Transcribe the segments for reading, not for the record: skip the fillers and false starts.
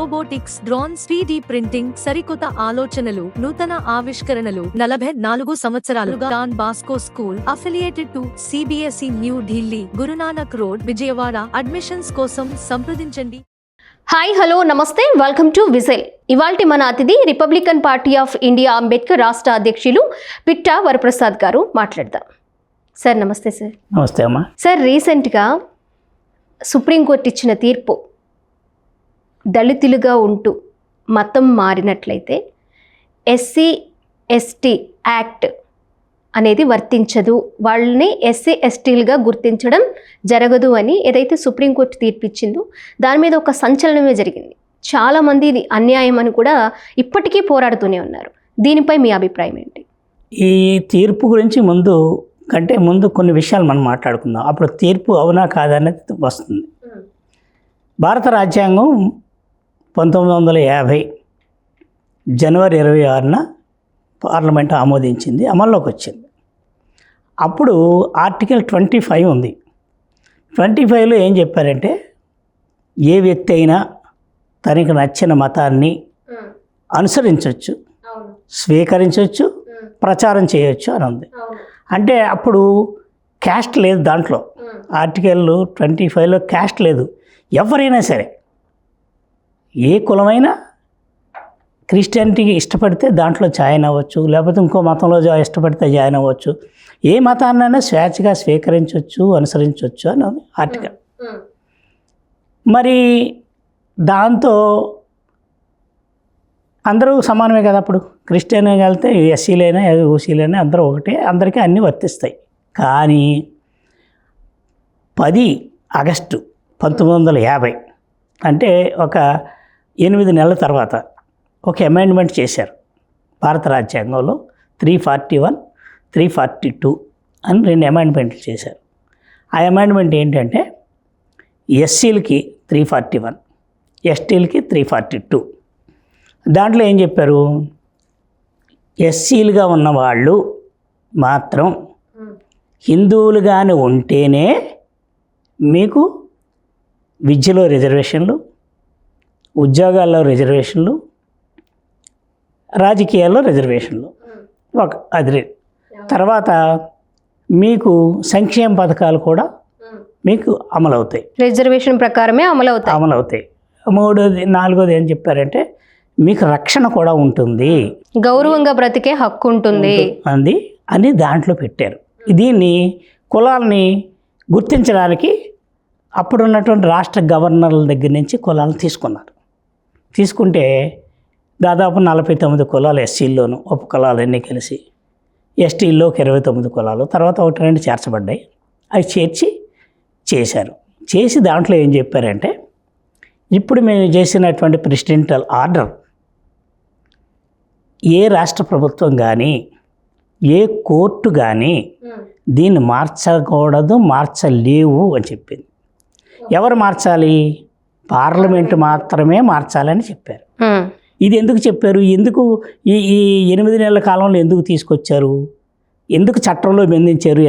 Robotics, drones, 3D printing, సరికొత్త ఆలోచనలు, నూతన ఆవిష్కరణలు. 44 సంవత్సరాలుగా Don Bosco school affiliated to CBSE New Delhi, Guru Nanak Road, Vijayawada. Admissions కోసం సంప్రదించండి. Hi hello namaste, welcome to Vigil. ఇవాల్టి మన అతిథి Republican Party of India Ambedkar రాష్ట్ర అధ్యక్షులు పిట్టా వరప్రసాద్ గారు. మాట్లాడదాం. సార్ నమస్తే. సార్ నమస్తే అమ్మా. సార్, రీసెంట్గా సుప్రీంకోర్టు ఇచ్చిన తీర్పు, దళితులుగా ఉంటూ మతం మారినట్లయితే SC/ST యాక్ట్ అనేది వర్తించదు, వాళ్ళని SC/STలుగా గుర్తించడం జరగదు అని ఏదైతే సుప్రీంకోర్టు తీర్పు ఇచ్చిందో దాని మీద ఒక సంచలనమే జరిగింది. చాలామంది ఇది అన్యాయం అని కూడా ఇప్పటికీ పోరాడుతూనే ఉన్నారు. దీనిపై మీ అభిప్రాయం ఏంటి? ఈ తీర్పు గురించి ముందు కొన్ని విషయాలు మనం మాట్లాడుకుందాం. అప్పుడు తీర్పు అవునా కాదనేది వస్తుంది. భారత రాజ్యాంగం 1950 జనవరి 26న పార్లమెంట్ ఆమోదించింది, అమల్లోకి వచ్చింది. అప్పుడు ఆర్టికల్ 25 ఉంది. 25లో ఏం చెప్పారంటే, ఏ వ్యక్తి అయినా తనకి నచ్చిన మతాన్ని అనుసరించవచ్చు, స్వీకరించవచ్చు, ప్రచారం చేయొచ్చు అని ఉంది. అంటే అప్పుడు క్యాస్ట్ లేదు దాంట్లో. ఆర్టికల్ 25లో క్యాస్ట్ లేదు. ఎవరైనా సరే, ఏ కులమైనా క్రిస్టియానిటీకి ఇష్టపడితే దాంట్లో జాయిన్ అవ్వచ్చు, లేకపోతే ఇంకో మతంలో ఇష్టపడితే జాయిన్ అవ్వచ్చు, ఏ మతాన్నైనా స్వేచ్ఛగా స్వీకరించవచ్చు, అనుసరించవచ్చు అని ఉంది ఆర్టికల్. మరి దాంతో అందరూ సమానమే కదా. అప్పుడు క్రిస్టియన్ వెళ్తే SCలైనా OCలైనా అందరూ ఒకటే, అందరికీ అన్నీ వర్తిస్తాయి. కానీ 10 ఆగస్టు 1950 అంటే ఒక 8 నెలల తర్వాత ఒక అమెండ్మెంట్ చేశారు భారత రాజ్యాంగంలో. 341, 342 అని 2 అమెండ్మెంట్లు చేశారు. ఆ అమెండ్మెంట్ ఏంటంటే, SCలకి 341, STలకి 342. దాంట్లో ఏం చెప్పారు, SCలుగా ఉన్నవాళ్ళు మాత్రం హిందువులుగానే ఉంటేనే మీకు విద్యలో రిజర్వేషన్లు, ఉద్యోగాల్లో రిజర్వేషన్లు, రాజకీయాల్లో రిజర్వేషన్లు అది. తర్వాత మీకు సంక్షేమ పథకాలు కూడా మీకు అమలవుతాయి, రిజర్వేషన్ ప్రకారమే అమలవుతాయి. 3వది 4వది ఏం చెప్పారంటే, మీకు రక్షణ కూడా ఉంటుంది, గౌరవంగా బ్రతికే హక్కు ఉంటుంది అని దాంట్లో పెట్టారు. దీన్ని కులాలని గుర్తించడానికి అప్పుడున్నటువంటి రాష్ట్ర గవర్నర్ల దగ్గర నుంచి కులాలను తీసుకుంటే దాదాపు 49 కులాలు SCల్లోనూ, ఉప కులాలన్నీ కలిసి STల్లోకి 29 కులాలు, తర్వాత 1-2 చేర్చబడ్డాయి. అవి చేసి దాంట్లో ఏం చెప్పారంటే, ఇప్పుడు మేము చేసినటువంటి ప్రెసిడెంటల్ ఆర్డర్ ఏ రాష్ట్ర ప్రభుత్వం కానీ ఏ కోర్టు కానీ దీన్ని మార్చకూడదు, మార్చలేవు అని చెప్పింది. ఎవరు మార్చాలి? పార్లమెంటు మాత్రమే మార్చాలని చెప్పారు. ఇది ఎందుకు చెప్పారు? ఎందుకు ఈ 8 నెలల కాలంలో ఎందుకు తీసుకొచ్చారు? ఎందుకు చట్టంలో బంధించారు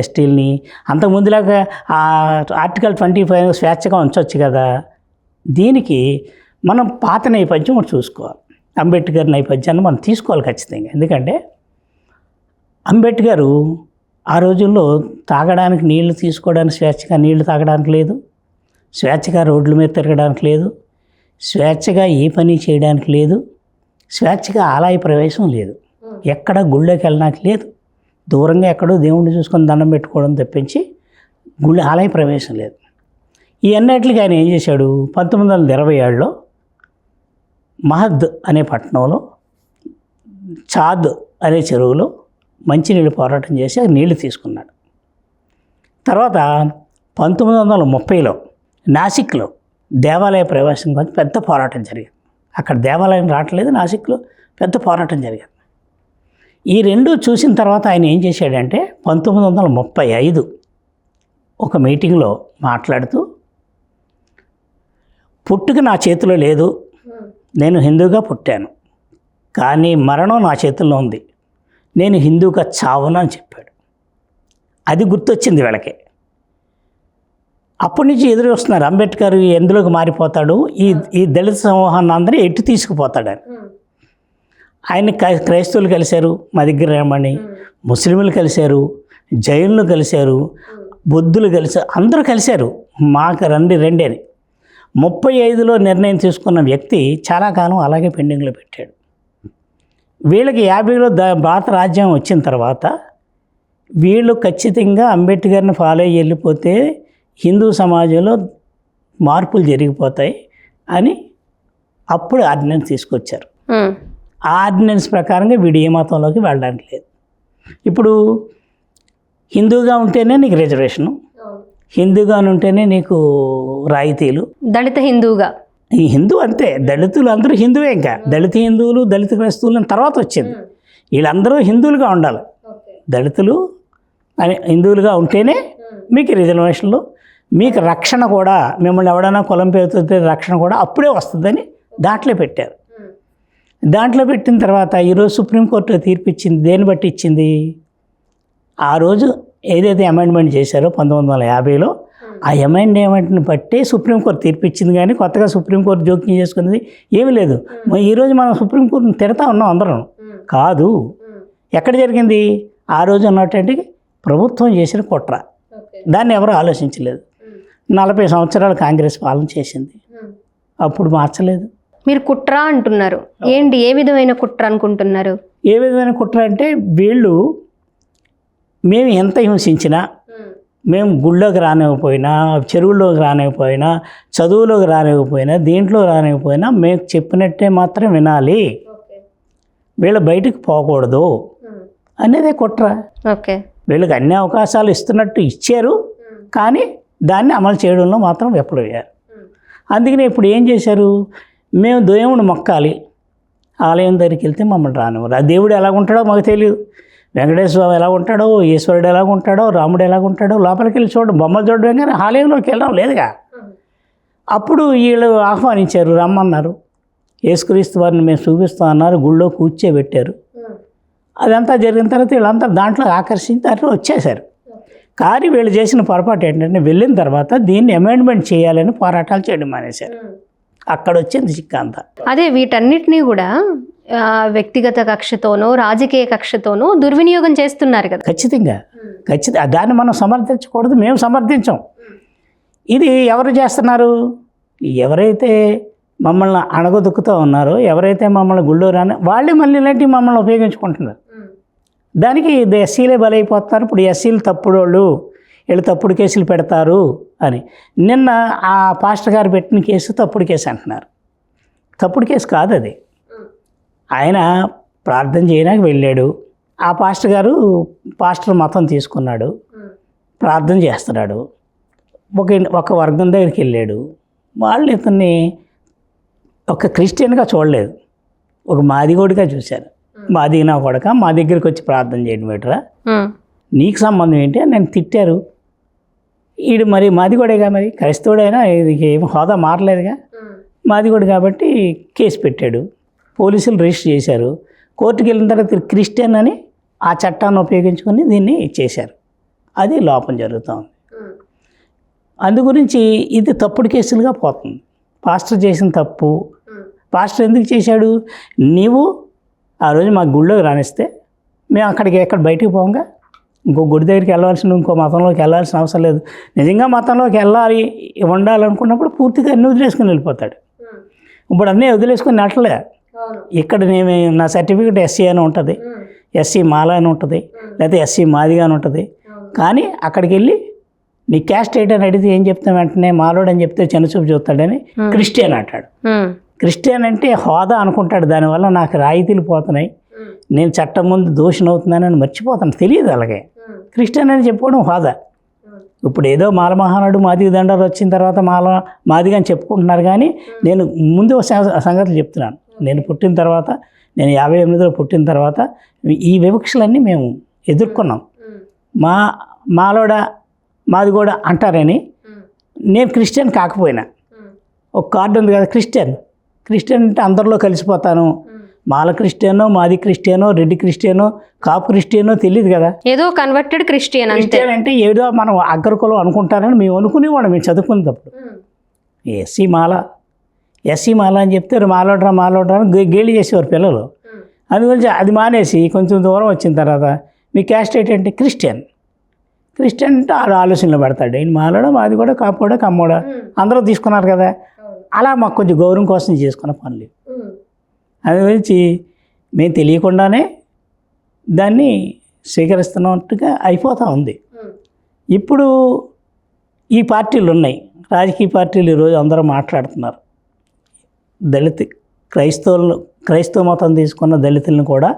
STలని? అంతకుముందులాగా ఆర్టికల్ 25 స్వేచ్ఛగా ఉంచవచ్చు కదా. దీనికి మనం పాత నేపథ్యం ఒకటి చూసుకోవాలి. అంబేద్కర్ నేపథ్యాన్ని మనం తీసుకోవాలి ఖచ్చితంగా. ఎందుకంటే అంబేద్కర్ ఆ రోజుల్లో తాగడానికి నీళ్లు తీసుకోవడానికి స్వేచ్ఛగా నీళ్లు తాగడానికి లేదు, స్వేచ్ఛగా రోడ్ల మీద తిరగడానికి లేదు, స్వేచ్ఛగా ఏ పని చేయడానికి లేదు, స్వేచ్ఛగా ఆలయ ప్రవేశం లేదు, ఎక్కడ గుళ్ళోకి వెళ్ళడానికి లేదు, దూరంగా ఎక్కడో దేవుణ్ణి చూసుకొని దండం పెట్టుకోవడం తప్పించి ఆలయ ప్రవేశం లేదు. ఈ అన్నిటికీ ఆయన ఏం చేశాడు? 1927లో మహద్ అనే పట్టణంలో చాద్ అనే చెరువులో మంచినీళ్ళు పోరాటం చేసి నీళ్లు తీసుకున్నాడు. తర్వాత 1930లో నాసిక్లో దేవాలయ ప్రవేశం గురించి పెద్ద పోరాటం జరిగింది. అక్కడ దేవాలయం రావట్లేదు, నాసిక్లో పెద్ద పోరాటం జరిగింది. ఈ రెండు చూసిన తర్వాత ఆయన ఏం చేశాడంటే, 1935 ఒక మీటింగ్లో మాట్లాడుతూ, పుట్టుక నా చేతిలో లేదు, నేను హిందూగా పుట్టాను, కానీ మరణం నా చేతుల్లో ఉంది, నేను హిందూగా చావును అని చెప్పాడు. అది గుర్తొచ్చింది వీళ్ళకి. అప్పటి నుంచి ఎదురు వస్తున్నారు అంబేద్కర్ ఎందులోకి మారిపోతాడు, ఈ దళిత సమూహాన్ని అందరినీ ఎటు తీసుకుపోతాడని. ఆయన క్రైస్తవులు కలిశారు, మా దగ్గర రమ్మని, ముస్లింలు కలిశారు, జైన్లు కలిశారు, బుద్ధులు కలిశారు, అందరూ కలిశారు మాకు రండి అని. 35లో నిర్ణయం తీసుకున్న వ్యక్తి చాలా కాలం అలాగే పెండింగ్లో పెట్టాడు. వీళ్ళకి 50లో భారత రాజ్యాంగం వచ్చిన తర్వాత వీళ్ళు ఖచ్చితంగా అంబేద్కర్ని ఫాలో అయ్యి వెళ్ళిపోతే హిందూ సమాజంలో మార్పులు జరిగిపోతాయి అని అప్పుడు ఆర్డినెన్స్ తీసుకొచ్చారు. ఆ ఆర్డినెన్స్ ప్రకారంగా వీడు ఏ మతంలోకి వెళ్ళడానికి లేదు. ఇప్పుడు హిందూగా ఉంటేనే నీకు రిజర్వేషను, హిందూగా ఉంటేనే నీకు రాయితీలు. దళిత హిందువుగా ఈ హిందూ అంతే, దళితులు అందరూ హిందువే. ఇంకా దళిత హిందువులు దళిత క్రైస్తవులు తర్వాత వచ్చింది. వీళ్ళందరూ హిందువులుగా ఉండాలి. దళితులు అని హిందువులుగా ఉంటేనే మీకు రిజర్వేషన్లు, మీకు రక్షణ కూడా, మిమ్మల్ని ఎవడైనా కులం పేరుతో రక్షణ కూడా అప్పుడే వస్తుందని దాంట్లో పెట్టారు. దాంట్లో పెట్టిన తర్వాత ఈరోజు సుప్రీంకోర్టు తీర్పు ఇచ్చింది. దేన్ని బట్టి ఇచ్చింది? ఆ రోజు ఏదైతే అమెండ్మెంట్ చేశారో 1950లో ఆ అమెండ్మెంట్ని బట్టి సుప్రీంకోర్టు తీర్పు ఇచ్చింది. కానీ కొత్తగా సుప్రీంకోర్టు జోక్యం చేసుకున్నది ఏమీ లేదు. ఈరోజు మనం సుప్రీంకోర్టుని తిడతా ఉన్నాం అందరం. కాదు, ఎక్కడ జరిగింది? ఆ రోజు ఉన్నటువంటి ప్రభుత్వం చేసిన కుట్ర, దాన్ని ఎవరు ఆలోచించలేదు. 40 సంవత్సరాలు కాంగ్రెస్ పాలన చేసింది, అప్పుడు మార్చలేదు. మీరు కుట్ర అంటున్నారు, ఏంటి, ఏ విధమైన కుట్ర అనుకుంటున్నారు? ఏ విధమైన కుట్ర అంటే వీళ్ళు మేము ఎంత హింసించినా, మేము గుళ్ళోకి రానివ్వకపోయినా, చెరువుల్లోకి రానివ్వకపోయినా, చదువులోకి రానివ్వకపోయినా, దీంట్లో రానివ్వకపోయినా మేము చెప్పినట్టే మాత్రం వినాలి, వీళ్ళు బయటకు పోకూడదు అనేదే కుట్ర. ఓకే, వీళ్ళకి అన్ని అవకాశాలు ఇస్తున్నట్టు ఇచ్చారు, కానీ దాన్ని అమలు చేయడంలో మాత్రం విఫలమయ్యారు. అందుకని ఇప్పుడు ఏం చేశారు? మేము దేవుని మొక్కాలి, ఆలయం దగ్గరికి వెళ్తే మమ్మల్ని రానివ్వరు. ఆ దేవుడు ఎలా ఉంటాడో మాకు తెలియదు. వెంకటేశ్వర స్వామి ఎలా ఉంటాడో, ఈశ్వరుడు ఎలా ఉంటాడో, రాముడు ఎలా ఉంటాడో లోపలికి వెళ్ళి చూడడం, బొమ్మలు చూడడం, కానీ ఆలయంలోకి వెళ్ళడం లేదుగా. అప్పుడు వీళ్ళు ఆహ్వానించారు, రమ్మన్నారు. యేసుక్రీస్తు వారిని మేము చూపిస్తాం అన్నారు, గుళ్ళో కూర్చోబెట్టారు. అదంతా జరిగిన తర్వాత వీళ్ళంతా దాంట్లో ఆకర్షించి దాంట్లో వచ్చేసారు. కానీ వీళ్ళు చేసిన పొరపాటు ఏంటంటే వెళ్ళిన తర్వాత దీన్ని అమెండ్మెంట్ చేయాలని పోరాటాలు చేయడం మానేశారు. అక్కడ వచ్చింది చిక్కంతా. అదే వీటన్నిటినీ కూడా వ్యక్తిగత కక్షతోనో రాజకీయ కక్షతోనో దుర్వినియోగం చేస్తున్నారు కదా. ఖచ్చితంగా దాన్ని మనం సమర్థించకూడదు, మేము సమర్థించాం. ఇది ఎవరు చేస్తున్నారు? ఎవరైతే మమ్మల్ని అణగదొక్కుతూ ఉన్నారో, ఎవరైతే మమ్మల్ని గుళ్ళో రాని వాళ్ళే మళ్ళీ ఇలాంటివి మమ్మల్ని ఉపయోగించుకుంటున్నారు. దానికి ఎస్సీలే బలైపోతున్నారు. ఇప్పుడు ఎస్సీలు తప్పుడు వాళ్ళు, వీళ్ళు తప్పుడు కేసులు పెడతారు అని. నిన్న ఆ పాస్టర్ గారు పెట్టిన కేసు తప్పుడు కేసు అంటున్నారు. తప్పుడు కేసు కాదు అది. ఆయన ప్రార్థన చేయడానికి వెళ్ళాడు. ఆ పాస్టర్ గారు పాస్టర్ మతం తీసుకున్నాడు, ప్రార్థన చేస్తున్నాడు. ఒక వర్గం దగ్గరికి వెళ్ళాడు. వాళ్ళు ఇతన్ని ఒక క్రిస్టియన్గా చూడలేదు, ఒక మాదిగోడిగా చూశారు. మాది నా కొడక, మా దగ్గరికి వచ్చి ప్రార్థన చేయడం ఏంటరా, నీకు సంబంధం ఏంటి అని నేను తిట్టారు. ఈడు మరి మాదిగోడేగా, మరి క్రైస్తవుడైనా ఇది ఏం హోదా మారలేదుగా, మాదిగోడు కాబట్టి కేసు పెట్టాడు. పోలీసులు రిజిస్టర్ చేశారు. కోర్టుకు వెళ్ళిన తర్వాత క్రిస్టియన్ అని ఆ చట్టాన్ని ఉపయోగించుకొని దీన్ని చేశారు. అది లోపం జరుగుతుంది. అందు గురించి ఇది తప్పుడు కేసులుగా పోతుంది. పాస్టర్ చేసిన తప్పు. పాస్టర్ ఎందుకు చేశాడు? నీవు ఆ రోజు మా గుళ్ళోకి రానిస్తే మేము ఎక్కడ బయటికి పోగా ఇంకో గుడి దగ్గరికి వెళ్ళాల్సిన, ఇంకో మతంలోకి వెళ్ళాల్సిన అవసరం లేదు. నిజంగా మతంలోకి వెళ్ళాలి ఉండాలనుకున్నప్పుడు పూర్తిగా అన్నీ వదిలేసుకొని వెళ్ళిపోతాడు. ఇప్పుడు అన్నీ వదిలేసుకొని వెళ్ళలే. ఇక్కడ నేను నా సర్టిఫికేట్ ఎస్సీ అని ఉంటుంది, ఎస్సీ మాల అని ఉంటుంది, లేకపోతే ఎస్సీ మాదిగా అని ఉంటుంది. కానీ అక్కడికి వెళ్ళి నీ క్యాస్ట్ ఏంటని అడిగితే ఏం చెప్తాం? వెంటనే మాలోడు అని చెప్తే చిన్నచూపు చూస్తాడని క్రిస్టియన్ అంటాడు. క్రిస్టియన్ అంటే హోదా అనుకుంటాడు. దానివల్ల నాకు రాయితీలు పోతున్నాయి, నేను చట్టం ముందు దోషిని అవుతున్నానని మర్చిపోతాను. తెలియదు అలాగే. క్రిస్టియన్ అని చెప్పుకోవడం హోదా. ఇప్పుడు ఏదో మాల మహానాడు మాదిగ దండాలు వచ్చిన తర్వాత మాదిగా అని చెప్పుకుంటున్నారు. కానీ నేను ముందు సంగతులు చెప్తున్నాను. నేను పుట్టిన తర్వాత, నేను 58లో పుట్టిన తర్వాత ఈ వివక్షలన్నీ మేము ఎదుర్కొన్నాం. మాలోడ మాది కూడా అంటారని నేను క్రిస్టియన్ కాకపోయినా ఒక కార్డు ఉంది కదా, క్రిస్టియన్ అంటే అందరిలో కలిసిపోతాను, మాల క్రిస్టియనో, మాది క్రిస్టియనో, రెడ్డి క్రిస్టియనో, కాపు క్రిస్టియనో తెలియదు కదా. ఏదో కన్వర్టెడ్ క్రిస్టియన్ అంతే. క్రిస్టియన్ అంటే ఏదో మనం అగ్రకులం అనుకుంటారని మేము అనుకునేవాళ్ళం మేము చదువుకునేటప్పుడు. ఎస్సీ మాల అని చెప్తే మాలోడ్రా అని గేలి చేసేవారు పిల్లలు. అందుగురించి అది మానేసి కొంచెం దూరం వచ్చిన తర్వాత మీ క్యాస్ట్ ఏంటంటే క్రిస్టియన్ అంటే ఆడు ఆలోచనలో పెడతాడు. ఈయన మాలోడా, మాది కూడా, కాపోడా, కమ్మోడా అందరూ తీసుకున్నారు కదా. అలా మాకు కొంచెం గౌరవం కోసం చేసుకున్న పనులు. అది గురించి మేము తెలియకుండానే దాన్ని స్వీకరిస్తున్నట్టుగా అయిపోతూ ఉంది. ఇప్పుడు ఈ పార్టీలు ఉన్నాయి, రాజకీయ పార్టీలు ఈరోజు అందరూ మాట్లాడుతున్నారు. క్రైస్తవ మతం తీసుకున్న దళితులను కూడా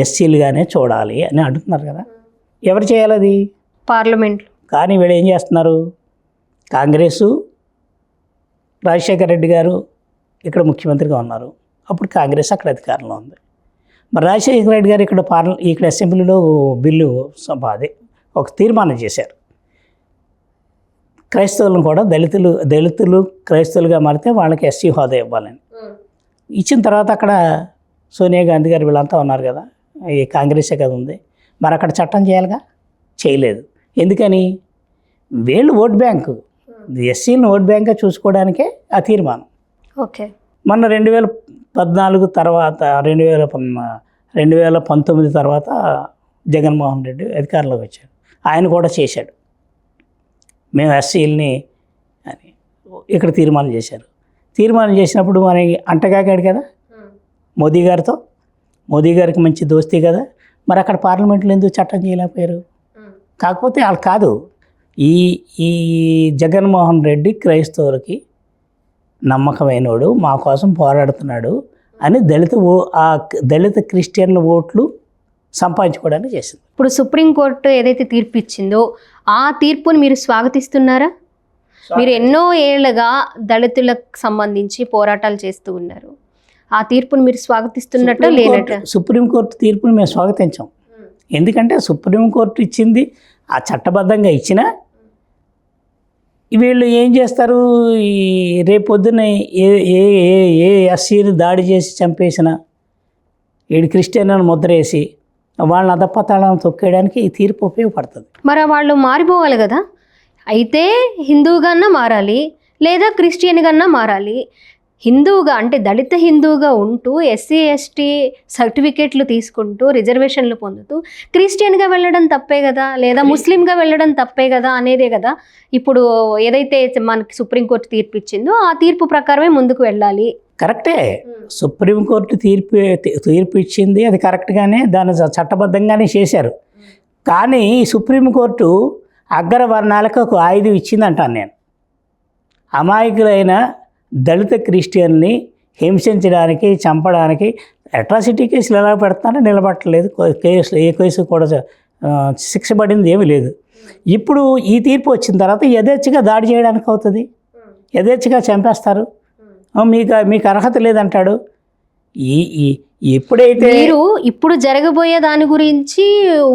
ఎస్సీలుగానే చూడాలి అని అంటున్నారు కదా. ఎవరు చేయాలి అది? పార్లమెంట్. కానీ వీళ్ళు ఏం చేస్తున్నారు? కాంగ్రెసు, రాజశేఖర రెడ్డి గారు ఇక్కడ ముఖ్యమంత్రిగా ఉన్నారు, అప్పుడు కాంగ్రెస్ అక్కడ అధికారంలో ఉంది. మరి రాజశేఖర రెడ్డి గారు ఇక్కడ అసెంబ్లీలో బిల్లు అదే ఒక తీర్మానం చేశారు, క్రైస్తవులను కూడా దళితులు క్రైస్తవులుగా మారితే వాళ్ళకి ఎస్సీ హోదా ఇవ్వాలని. ఇచ్చిన తర్వాత అక్కడ సోనియా గాంధీ గారు వీళ్ళంతా ఉన్నారు కదా, ఈ కాంగ్రెసే కదా ఉంది. మరి అక్కడ చట్టం చేయాలిగా, చేయలేదు. ఎందుకని? వీళ్ళు ఓట్ బ్యాంకు, ఎస్సీలను ఓట్ బ్యాంక్గా చూసుకోవడానికే ఆ తీర్మానం. ఓకే. మొన్న 2014 తర్వాత 2019 తర్వాత జగన్మోహన్ రెడ్డి అధికారంలోకి వచ్చాడు. ఆయన కూడా చేశాడు, మేము ఎస్సీలని అని ఇక్కడ తీర్మానం చేశారు. తీర్మానం చేసినప్పుడు మనకి అంటగాగాడు కదా మోదీ గారితో. మోదీ గారికి మంచి దోస్తీ కదా. మరి అక్కడ పార్లమెంట్లో ఎందుకు చట్టం చేయలేకపోయారు? కాకపోతే వాళ్ళు కాదు, ఈ జగన్మోహన్ రెడ్డి క్రైస్తవులకి నమ్మకమైనోడు, మా కోసం పోరాడుతున్నాడు అని దళిత క్రిస్టియన్ల ఓట్లు సంపాదించుకోవడానికి చేసింది. ఇప్పుడు సుప్రీంకోర్టు ఏదైతే తీర్పు ఇచ్చిందో ఆ తీర్పుని మీరు స్వాగతిస్తున్నారా? మీరు ఎన్నో ఏళ్ళగా దళితులకు సంబంధించి పోరాటాలు చేస్తూ ఉన్నారు, ఆ తీర్పుని మీరు స్వాగతిస్తున్నట్టు లేనట్టు? సుప్రీంకోర్టు తీర్పుని మేము స్వాగతించాం. ఎందుకంటే సుప్రీంకోర్టు ఇచ్చింది ఆ చట్టబద్ధంగా ఇచ్చినా వీళ్ళు ఏం చేస్తారు, ఈ రేపొద్దున ఏ ఎస్సీని దాడి చేసి చంపేసిన వీడు క్రిస్టియన్ అని ముద్ర వేసి వాళ్ళని అధపతాళాలను తొక్కేయడానికి ఈ తీర్పు ఉపయోగపడుతుంది. మరి వాళ్ళు మారిపోవాలి కదా. అయితే హిందువుగాన్నా మారాలి, లేదా క్రిస్టియన్గాన్నా మారాలి. హిందువుగా అంటే దళిత హిందువుగా ఉంటూ ఎస్సీ ఎస్టీ సర్టిఫికేట్లు తీసుకుంటూ రిజర్వేషన్లు పొందుతూ క్రిస్టియన్గా వెళ్ళడం తప్పే కదా, లేదా ముస్లింగా వెళ్ళడం తప్పే కదా అనేదే కదా ఇప్పుడు ఏదైతే మనకి సుప్రీంకోర్టు తీర్పు ఇచ్చిందో ఆ తీర్పు ప్రకారమే ముందుకు వెళ్ళాలి. కరెక్టే, సుప్రీంకోర్టు తీర్పు ఇచ్చింది, అది కరెక్ట్గానే దాన్ని చట్టబద్ధంగానే చేశారు. కానీ సుప్రీంకోర్టు అగ్రవర్ణాలకు ఒక ఆయుధం ఇచ్చిందంటాను నేను. అమాయకులైన దళిత క్రిస్టియన్ని హింసించడానికి, చంపడానికి అట్రాసిటీ కేసులు ఎలా పెడతానో నిలబట్టలేదు. ఏ కేసు కూడా శిక్ష పడింది ఏమీ లేదు. ఇప్పుడు ఈ తీర్పు వచ్చిన తర్వాత యథేచ్ఛగా దాడి చేయడానికి అవుతుంది, యథేచ్ఛగా చంపేస్తారు. మీకు అర్హత లేదంటాడు. ఎప్పుడైతే మీరు ఇప్పుడు జరగబోయే దాని గురించి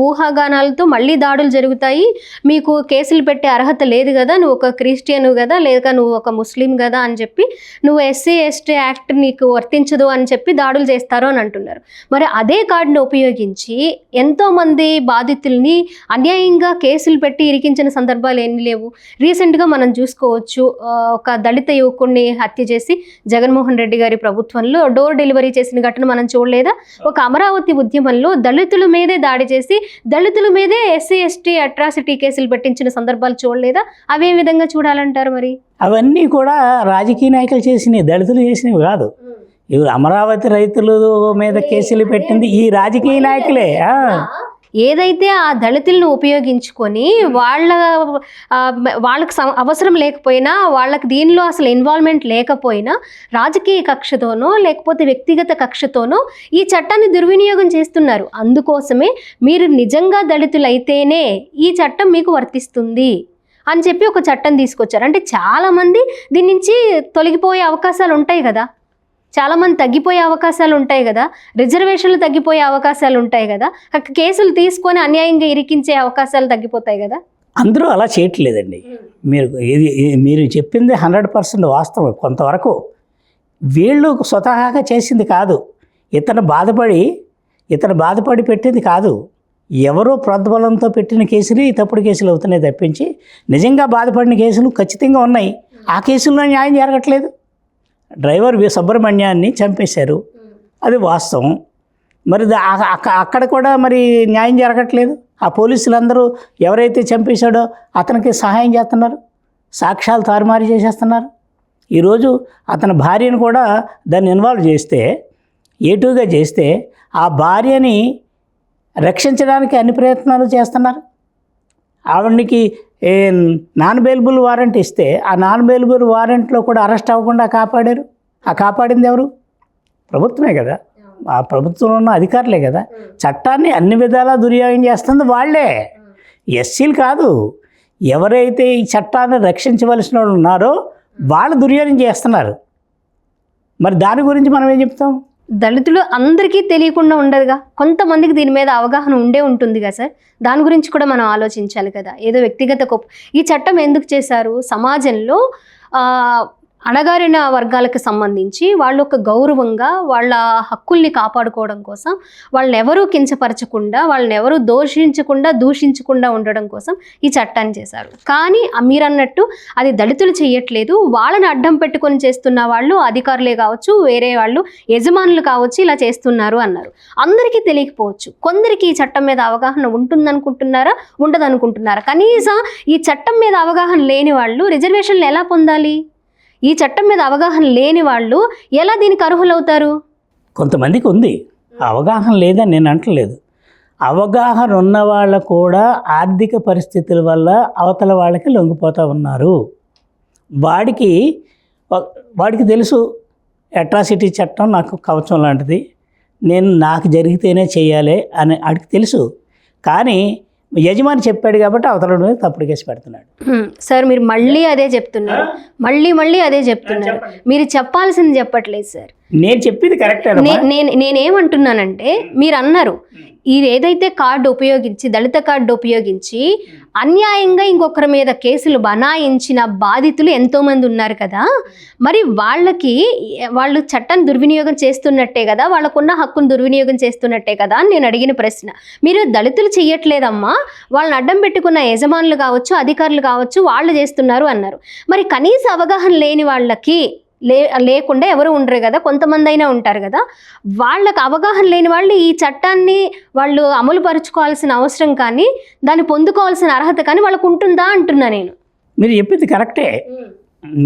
ఊహాగానాలతో మళ్ళీ దాడులు జరుగుతాయి, మీకు కేసులు పెట్టే అర్హత లేదు కదా, నువ్వు ఒక క్రిస్టియన్ కదా, లేక నువ్వు ఒక ముస్లిం కదా అని చెప్పి నువ్వు ఎస్సీ ఎస్టీ యాక్ట్ నీకు వర్తించదు అని చెప్పి దాడులు చేస్తారు అని అంటున్నారు. మరి అదే కార్డును ఉపయోగించి ఎంతోమంది బాధితుల్ని అన్యాయంగా కేసులు పెట్టి ఇరికించిన సందర్భాలు ఎన్ని లేవు. రీసెంట్గా మనం చూసుకోవచ్చు, ఒక దళిత యువకుడిని హత్య చేసి జగన్మోహన్ రెడ్డి గారి ప్రభుత్వంలో డోర్ డెలివరీ చేసిన ఘటన మనం చూడలేదా? ఒక అమరావతి ఉద్యమంలో దళితుల మీదే దాడి చేసి దళితుల మీదే ఎస్సీ ఎస్టీ అట్రాసిటీ కేసులు పెట్టించిన సందర్భాలు చూడలేదా? అవే విధంగా చూడాలంటారు? మరి అవన్నీ కూడా రాజకీయ నాయకులు చేసినవి, దళితులు చేసినవి కాదు. ఇవి అమరావతి రైతుల మీద కేసులు పెట్టింది ఈ రాజకీయ నాయకులే. ఏదైతే ఆ దళితులను ఉపయోగించుకొని వాళ్ళకి అవసరం లేకపోయినా, వాళ్ళకి దీనిలో అసలు ఇన్వాల్వ్మెంట్ లేకపోయినా రాజకీయ కక్షతోనో లేకపోతే వ్యక్తిగత కక్షతోనో ఈ చట్టాన్ని దుర్వినియోగం చేస్తున్నారు. అందుకోసమే మీరు నిజంగా దళితులైతేనే ఈ చట్టం మీకు వర్తిస్తుంది అని చెప్పి ఒక చట్టం తీసుకొచ్చారు. అంటే చాలామంది దీని నుంచి తొలగిపోయే అవకాశాలు ఉంటాయి కదా, చాలామంది తగ్గిపోయే అవకాశాలు ఉంటాయి కదా, రిజర్వేషన్లు తగ్గిపోయే అవకాశాలు ఉంటాయి కదా, కేసులు తీసుకొని అన్యాయంగా ఇరికించే అవకాశాలు తగ్గిపోతాయి కదా. అందరూ అలా చేయట్లేదండి. మీరు చెప్పింది 100% వాస్తవం. కొంతవరకు వీళ్ళు స్వతహాగా చేసింది కాదు, ఇతను బాధపడి పెట్టేది కాదు. ఎవరో ప్రోద్బలంతో పెట్టిన కేసులు ఈ తప్పుడు కేసులు అవుతున్నాయి తప్పించి నిజంగా బాధపడిన కేసులు ఖచ్చితంగా ఉన్నాయి. ఆ కేసుల్లో న్యాయం జరగట్లేదు. డ్రైవర్ సుబ్రహ్మణ్యాన్ని చంపేశారు, అది వాస్తవం. మరి అక్కడ కూడా మరి న్యాయం జరగట్లేదు. ఆ పోలీసులందరూ ఎవరైతే చంపేశాడో అతనికి సహాయం చేస్తున్నారు, సాక్ష్యాలు తారుమారు చేసేస్తున్నారు. ఈరోజు అతని భార్యను కూడా దాన్ని ఇన్వాల్వ్ చేస్తే, ఏటుగా చేస్తే ఆ భార్యని రక్షించడానికి అన్ని ప్రయత్నాలు చేస్తున్నారు. ఆవిడకి నాన్ బెయిలబుల్ వారెంట్ ఇస్తే ఆ నాన్ బెయిలబుల్ వారెంట్లో కూడా అరెస్ట్ అవ్వకుండా కాపాడారు. ఆ కాపాడింది ఎవరు? ప్రభుత్వమే కదా, ఆ ప్రభుత్వంలో ఉన్న అధికారులే కదా. చట్టాన్ని అన్ని విధాలా దుర్యోగం చేస్తుంది వాళ్ళే, ఎస్సీలు కాదు. ఎవరైతే ఈ చట్టాన్ని రక్షించవలసిన వాళ్ళు ఉన్నారో వాళ్ళు దుర్యోగం చేస్తున్నారు. మరి దాని గురించి మనం ఏం చెప్తాం? దళితులు అందరికీ తెలియకుండా ఉండదుగా, కొంతమందికి దీని మీద అవగాహన ఉంటుందిగా సార్. దాని గురించి కూడా మనం ఆలోచించాలి కదా. ఏదో వ్యక్తిగత ఈ చట్టం ఎందుకు చేశారు? సమాజంలో అణగారిన వర్గాలకు సంబంధించి వాళ్ళు ఒక గౌరవంగా వాళ్ళ హక్కుల్ని కాపాడుకోవడం కోసం, వాళ్ళని ఎవరూ కించపరచకుండా, వాళ్ళని ఎవరూ దూషించకుండా ఉండడం కోసం ఈ చట్టాన్ని చేశారు. కానీ మీరు అన్నట్టు అది దళితులు చేయట్లేదు, వాళ్ళని అడ్డం పెట్టుకొని చేస్తున్న వాళ్ళు అధికారులే కావచ్చు, వేరే వాళ్ళు యజమానులు కావచ్చు, ఇలా చేస్తున్నారు అన్నారు. అందరికీ తెలియకపోవచ్చు, కొందరికి ఈ చట్టం మీద అవగాహన ఉంటుందనుకుంటున్నారా, ఉండదనుకుంటున్నారా? కనీసం ఈ చట్టం మీద అవగాహన లేని వాళ్ళు రిజర్వేషన్లు ఎలా పొందాలి? ఈ చట్టం మీద అవగాహన లేని వాళ్ళు ఎలా దీనికి అర్హులవుతారు? కొంతమందికి ఉంది అవగాహన, లేదని నేను అంటలేదు. అవగాహన ఉన్న వాళ్ళు కూడా ఆర్థిక పరిస్థితుల వల్ల అవతల వాళ్ళకి లొంగిపోతూ ఉన్నారు. వాడికి తెలుసు అట్రాసిటీ చట్టం నాకు కవచం లాంటిది, నాకు జరిగితేనే చేయాలి అని వాడికి తెలుసు. కానీ యజమాని చెప్పాడు కాబట్టి అవతల మీద తప్పుడు కేసు పెడుతున్నాడు. సార్ మీరు మళ్ళీ అదే చెప్తున్నారు, మళ్ళీ అదే చెప్తున్నారు. మీరు చెప్పాల్సింది చెప్పట్లేదు సార్. నేను చెప్పింది కరెక్టే. నేనేమంటున్నానంటే, మీరు అన్నారు ఇది ఏదైతే కార్డు ఉపయోగించి, దళిత కార్డు ఉపయోగించి అన్యాయంగా ఇంకొకరి మీద కేసులు బనాయించిన బాధితులు ఎంతోమంది ఉన్నారు కదా, మరి వాళ్ళు చట్టాన్ని దుర్వినియోగం చేస్తున్నట్టే కదా, వాళ్ళకున్న హక్కును దుర్వినియోగం చేస్తున్నట్టే కదా అని నేను అడిగిన ప్రశ్న. మీరు దళితులు చెయ్యట్లేదమ్మా, వాళ్ళని అడ్డం పెట్టుకున్న యజమానులు కావచ్చు, అధికారులు కావచ్చు, వాళ్ళు చేస్తున్నారు అన్నారు. మరి కనీస అవగాహన లేని వాళ్ళకి లేకుండా ఎవరు ఉండరు కదా, కొంతమంది అయినా ఉంటారు కదా, వాళ్ళకి అవగాహన లేని వాళ్ళు ఈ చట్టాన్ని వాళ్ళు అమలు పరుచుకోవాల్సిన అవసరం కానీ, దాన్ని పొందుకోవాల్సిన అర్హత కానీ వాళ్ళకు ఉంటుందా అంటున్నా నేను. మీరు చెప్పింది కరెక్టే,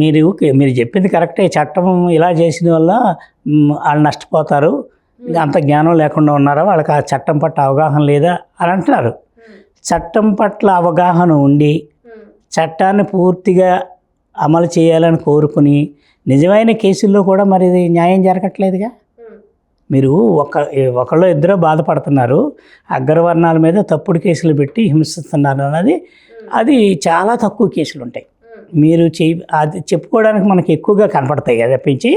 మీరు చెప్పింది కరెక్టే. చట్టం ఇలా చేసిన వల్ల వాళ్ళు నష్టపోతారు, అంత జ్ఞానం లేకుండా ఉన్నారా, వాళ్ళకి ఆ చట్టం పట్ల అవగాహన లేదా అని అంటున్నారు. చట్టం పట్ల అవగాహన ఉండి చట్టాన్ని పూర్తిగా అమలు చేయాలని కోరుకుని నిజమైన కేసుల్లో కూడా మరి న్యాయం జరగట్లేదుగా. మీరు ఒకళ్ళు ఇద్దరు బాధపడుతున్నారు, అగ్రవర్ణాల మీద తప్పుడు కేసులు పెట్టి హింసిస్తున్నారు అన్నది, అది చాలా తక్కువ కేసులు ఉంటాయి. మీరు అది చెప్పుకోవడానికి మనకి ఎక్కువగా కనపడతాయి కదా తప్పించి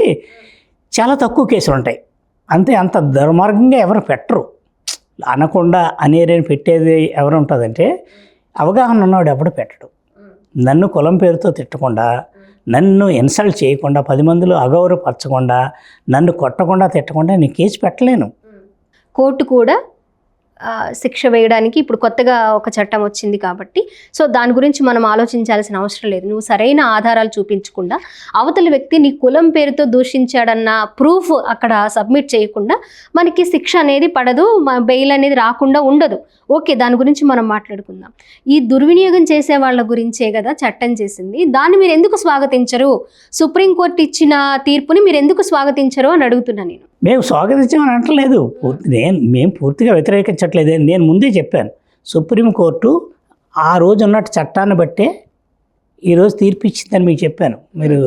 చాలా తక్కువ కేసులు ఉంటాయి. అంత దుర్మార్గంగా ఎవరు పెట్టరు. అనకుండా అనేరేని పెట్టేది ఎవరు ఉంటుందంటే, అవగాహన ఉన్నవాడు ఎవడు పెట్టడు. నన్ను కులం పేరుతో తిట్టకుండా, నన్ను ఇన్సల్ట్ చేయకుండా, 10 మందిలో అగౌరవపరచకుండా, నన్ను కొట్టకుండా తిట్టకుండా నేను కేసు పెట్టలేను. కోర్టు కూడా శిక్ష వేయడానికి ఇప్పుడు కొత్తగా ఒక చట్టం వచ్చింది కాబట్టి, సో దాని గురించి మనం ఆలోచించాల్సిన అవసరం లేదు. నువ్వు సరైన ఆధారాలు చూపించకుండా అవతలి వ్యక్తి నీ కులం పేరుతో దూషించాడన్న ప్రూఫ్ అక్కడ సబ్మిట్ చేయకుండా మనకి శిక్ష అనేది పడదు, బెయిల్ అనేది రాకుండా ఉండదు. ఓకే, దాని గురించి మనం మాట్లాడుకుందాం. ఈ దుర్వినియోగం చేసే వాళ్ళ గురించే కదా చట్టం చేసింది, దాన్ని మీరు ఎందుకు స్వాగతించరు? సుప్రీంకోర్టు ఇచ్చిన తీర్పుని మీరు ఎందుకు స్వాగతించరు అని అడుగుతున్నా నేను. మేము స్వాగతించామని అంటలేదు, మేము పూర్తిగా వ్యతిరేకించట్లేదు. నేను ముందే చెప్పాను, సుప్రీంకోర్టు ఆ రోజు ఉన్నట్టు చట్టాన్ని బట్టే ఈరోజు తీర్పు ఇచ్చిందని మీకు చెప్పాను. మీరు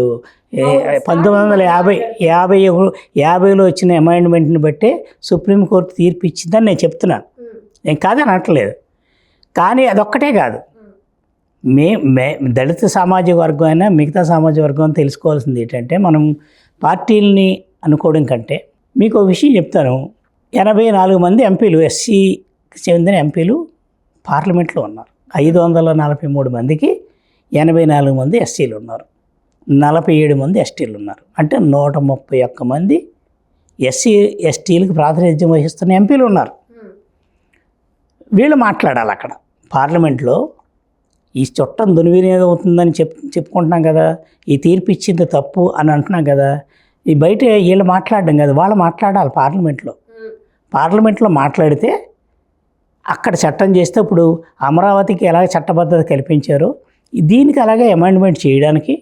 1950లో వచ్చిన అమెండ్మెంట్ని బట్టే సుప్రీంకోర్టు తీర్పు ఇచ్చిందని నేను చెప్తున్నాను, నేను కాదని అనట్లేదు. కానీ అదొక్కటే కాదు, దళిత సామాజిక వర్గం అయినా మిగతా సామాజిక వర్గం తెలుసుకోవాల్సింది ఏంటంటే, మనం పార్టీలని అనుకోవడం కంటే మీకు ఒక విషయం చెప్తాను. 84 మంది ఎంపీలు, ఎస్సీకి చెందిన ఎంపీలు పార్లమెంట్లో ఉన్నారు. 543 మందికి 84 మంది ఎస్సీలు ఉన్నారు, 47 మంది ఎస్టీలు ఉన్నారు. అంటే 131 మంది ఎస్సీ ఎస్టీలకు ప్రాతినిధ్యం వహిస్తున్న ఎంపీలు ఉన్నారు. వీళ్ళు మాట్లాడాలి అక్కడ పార్లమెంట్లో. ఈ చట్టం దుర్వినియోగం అవుతుందని చెప్పుకుంటున్నాం కదా, ఈ తీర్పు ఇచ్చింది తప్పు అని అంటున్నాం కదా, ఈ బయట వీళ్ళు మాట్లాడడం కదా, వాళ్ళు మాట్లాడాలి పార్లమెంట్లో మాట్లాడితే అక్కడ చట్టం చేస్తే ఇప్పుడు అమరావతికి ఎలాగ చట్టబద్ధత కల్పించారో దీనికి అలాగే అమెండ్మెంట్ చేయడానికి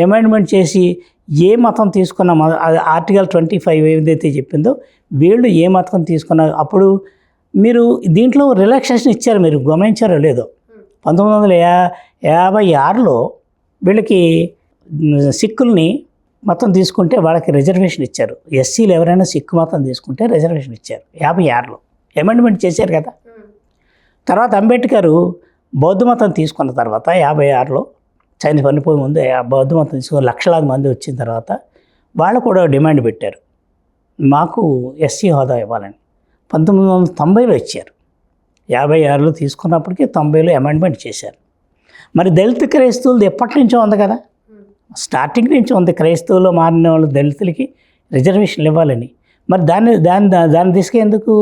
అమెండ్మెంట్ చేసి ఏ మతం తీసుకున్న ఆర్టికల్ 25 ఏదైతే చెప్పిందో వీళ్ళు ఏ మతం తీసుకున్న అప్పుడు మీరు దీంట్లో రిలాక్సేషన్ ఇచ్చారు, మీరు గమనించారో లేదో. 1956లో వీళ్ళకి సిక్కుల్ని మతం తీసుకుంటే వాళ్ళకి రిజర్వేషన్ ఇచ్చారు. ఎస్సీలు ఎవరైనా సిక్కు మతం తీసుకుంటే రిజర్వేషన్ ఇచ్చారు 56లో, అమెండ్మెంట్ చేశారు కదా. తర్వాత అంబేద్కర్ బౌద్ధ మతం తీసుకున్న తర్వాత 56లో చైనా పనిపోయే ముందు బౌద్ధ మతం తీసుకుని లక్షలాది మంది వచ్చిన తర్వాత వాళ్ళు కూడా డిమాండ్ పెట్టారు, మాకు ఎస్సీ హోదా ఇవ్వాలని. 1990లో ఇచ్చారు. 56లో తీసుకున్నప్పటికీ 90లో అమెండ్మెంట్ చేశారు. మరి దళిత క్రైస్తవులది ఎప్పటి నుంచో ఉంది కదా, స్టార్టింగ్ నుంచి ఉంది. క్రైస్తవులు మారిన వాళ్ళు దళితులకి రిజర్వేషన్లు ఇవ్వాలని. మరి దాన్ని తీసుకెందుకు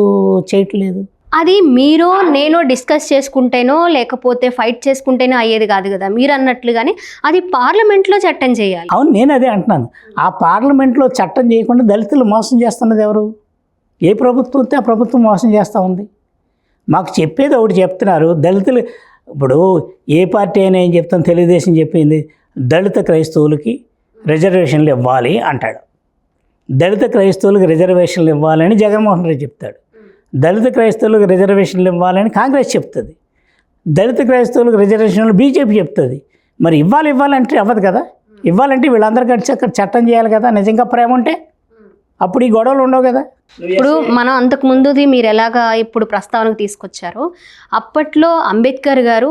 చేయట్లేదు? అది మీరు నేను డిస్కస్ చేసుకుంటేనో లేకపోతే ఫైట్ చేసుకుంటేనో అయ్యేది కాదు కదా, మీరు అన్నట్లుగానే అది పార్లమెంట్లో చట్టం చేయాలి. అవును, నేను అదే అంటున్నాను. ఆ పార్లమెంట్లో చట్టం చేయకుండా దళితులు మోసం చేస్తున్నది ఎవరు? ఏ ప్రభుత్వం వస్తే ఆ ప్రభుత్వం మోసం చేస్తూ ఉంది. మాకు చెప్పేది ఒకటి చెప్తున్నారు, దళితులు ఇప్పుడు ఏ పార్టీ అయినా ఏం చెప్తాం, తెలుగుదేశం చెప్పింది దళిత క్రైస్తవులకి రిజర్వేషన్లు ఇవ్వాలి అంటాడు. దళిత క్రైస్తవులకు రిజర్వేషన్లు ఇవ్వాలని జగన్మోహన్ రెడ్డి చెప్తాడు. దళిత క్రైస్తవులకు రిజర్వేషన్లు ఇవ్వాలని కాంగ్రెస్ చెప్తుంది. దళిత క్రైస్తవులకు రిజర్వేషన్లు బీజేపీ చెప్తుంది. మరి ఇవ్వాలంటే అవ్వదు కదా. ఇవ్వాలంటే వీళ్ళందరూ కలిసి అక్కడ చట్టం చేయాలి కదా. నిజంగా ప్రేమ ఉంటే అప్పుడు ఈ గొడవలు ఉండవు కదా. ఇప్పుడు మనం అంతకు ముందుది మీరు ఎలాగా ఇప్పుడు ప్రస్తావనకు తీసుకొచ్చారో, అప్పట్లో అంబేద్కర్ గారు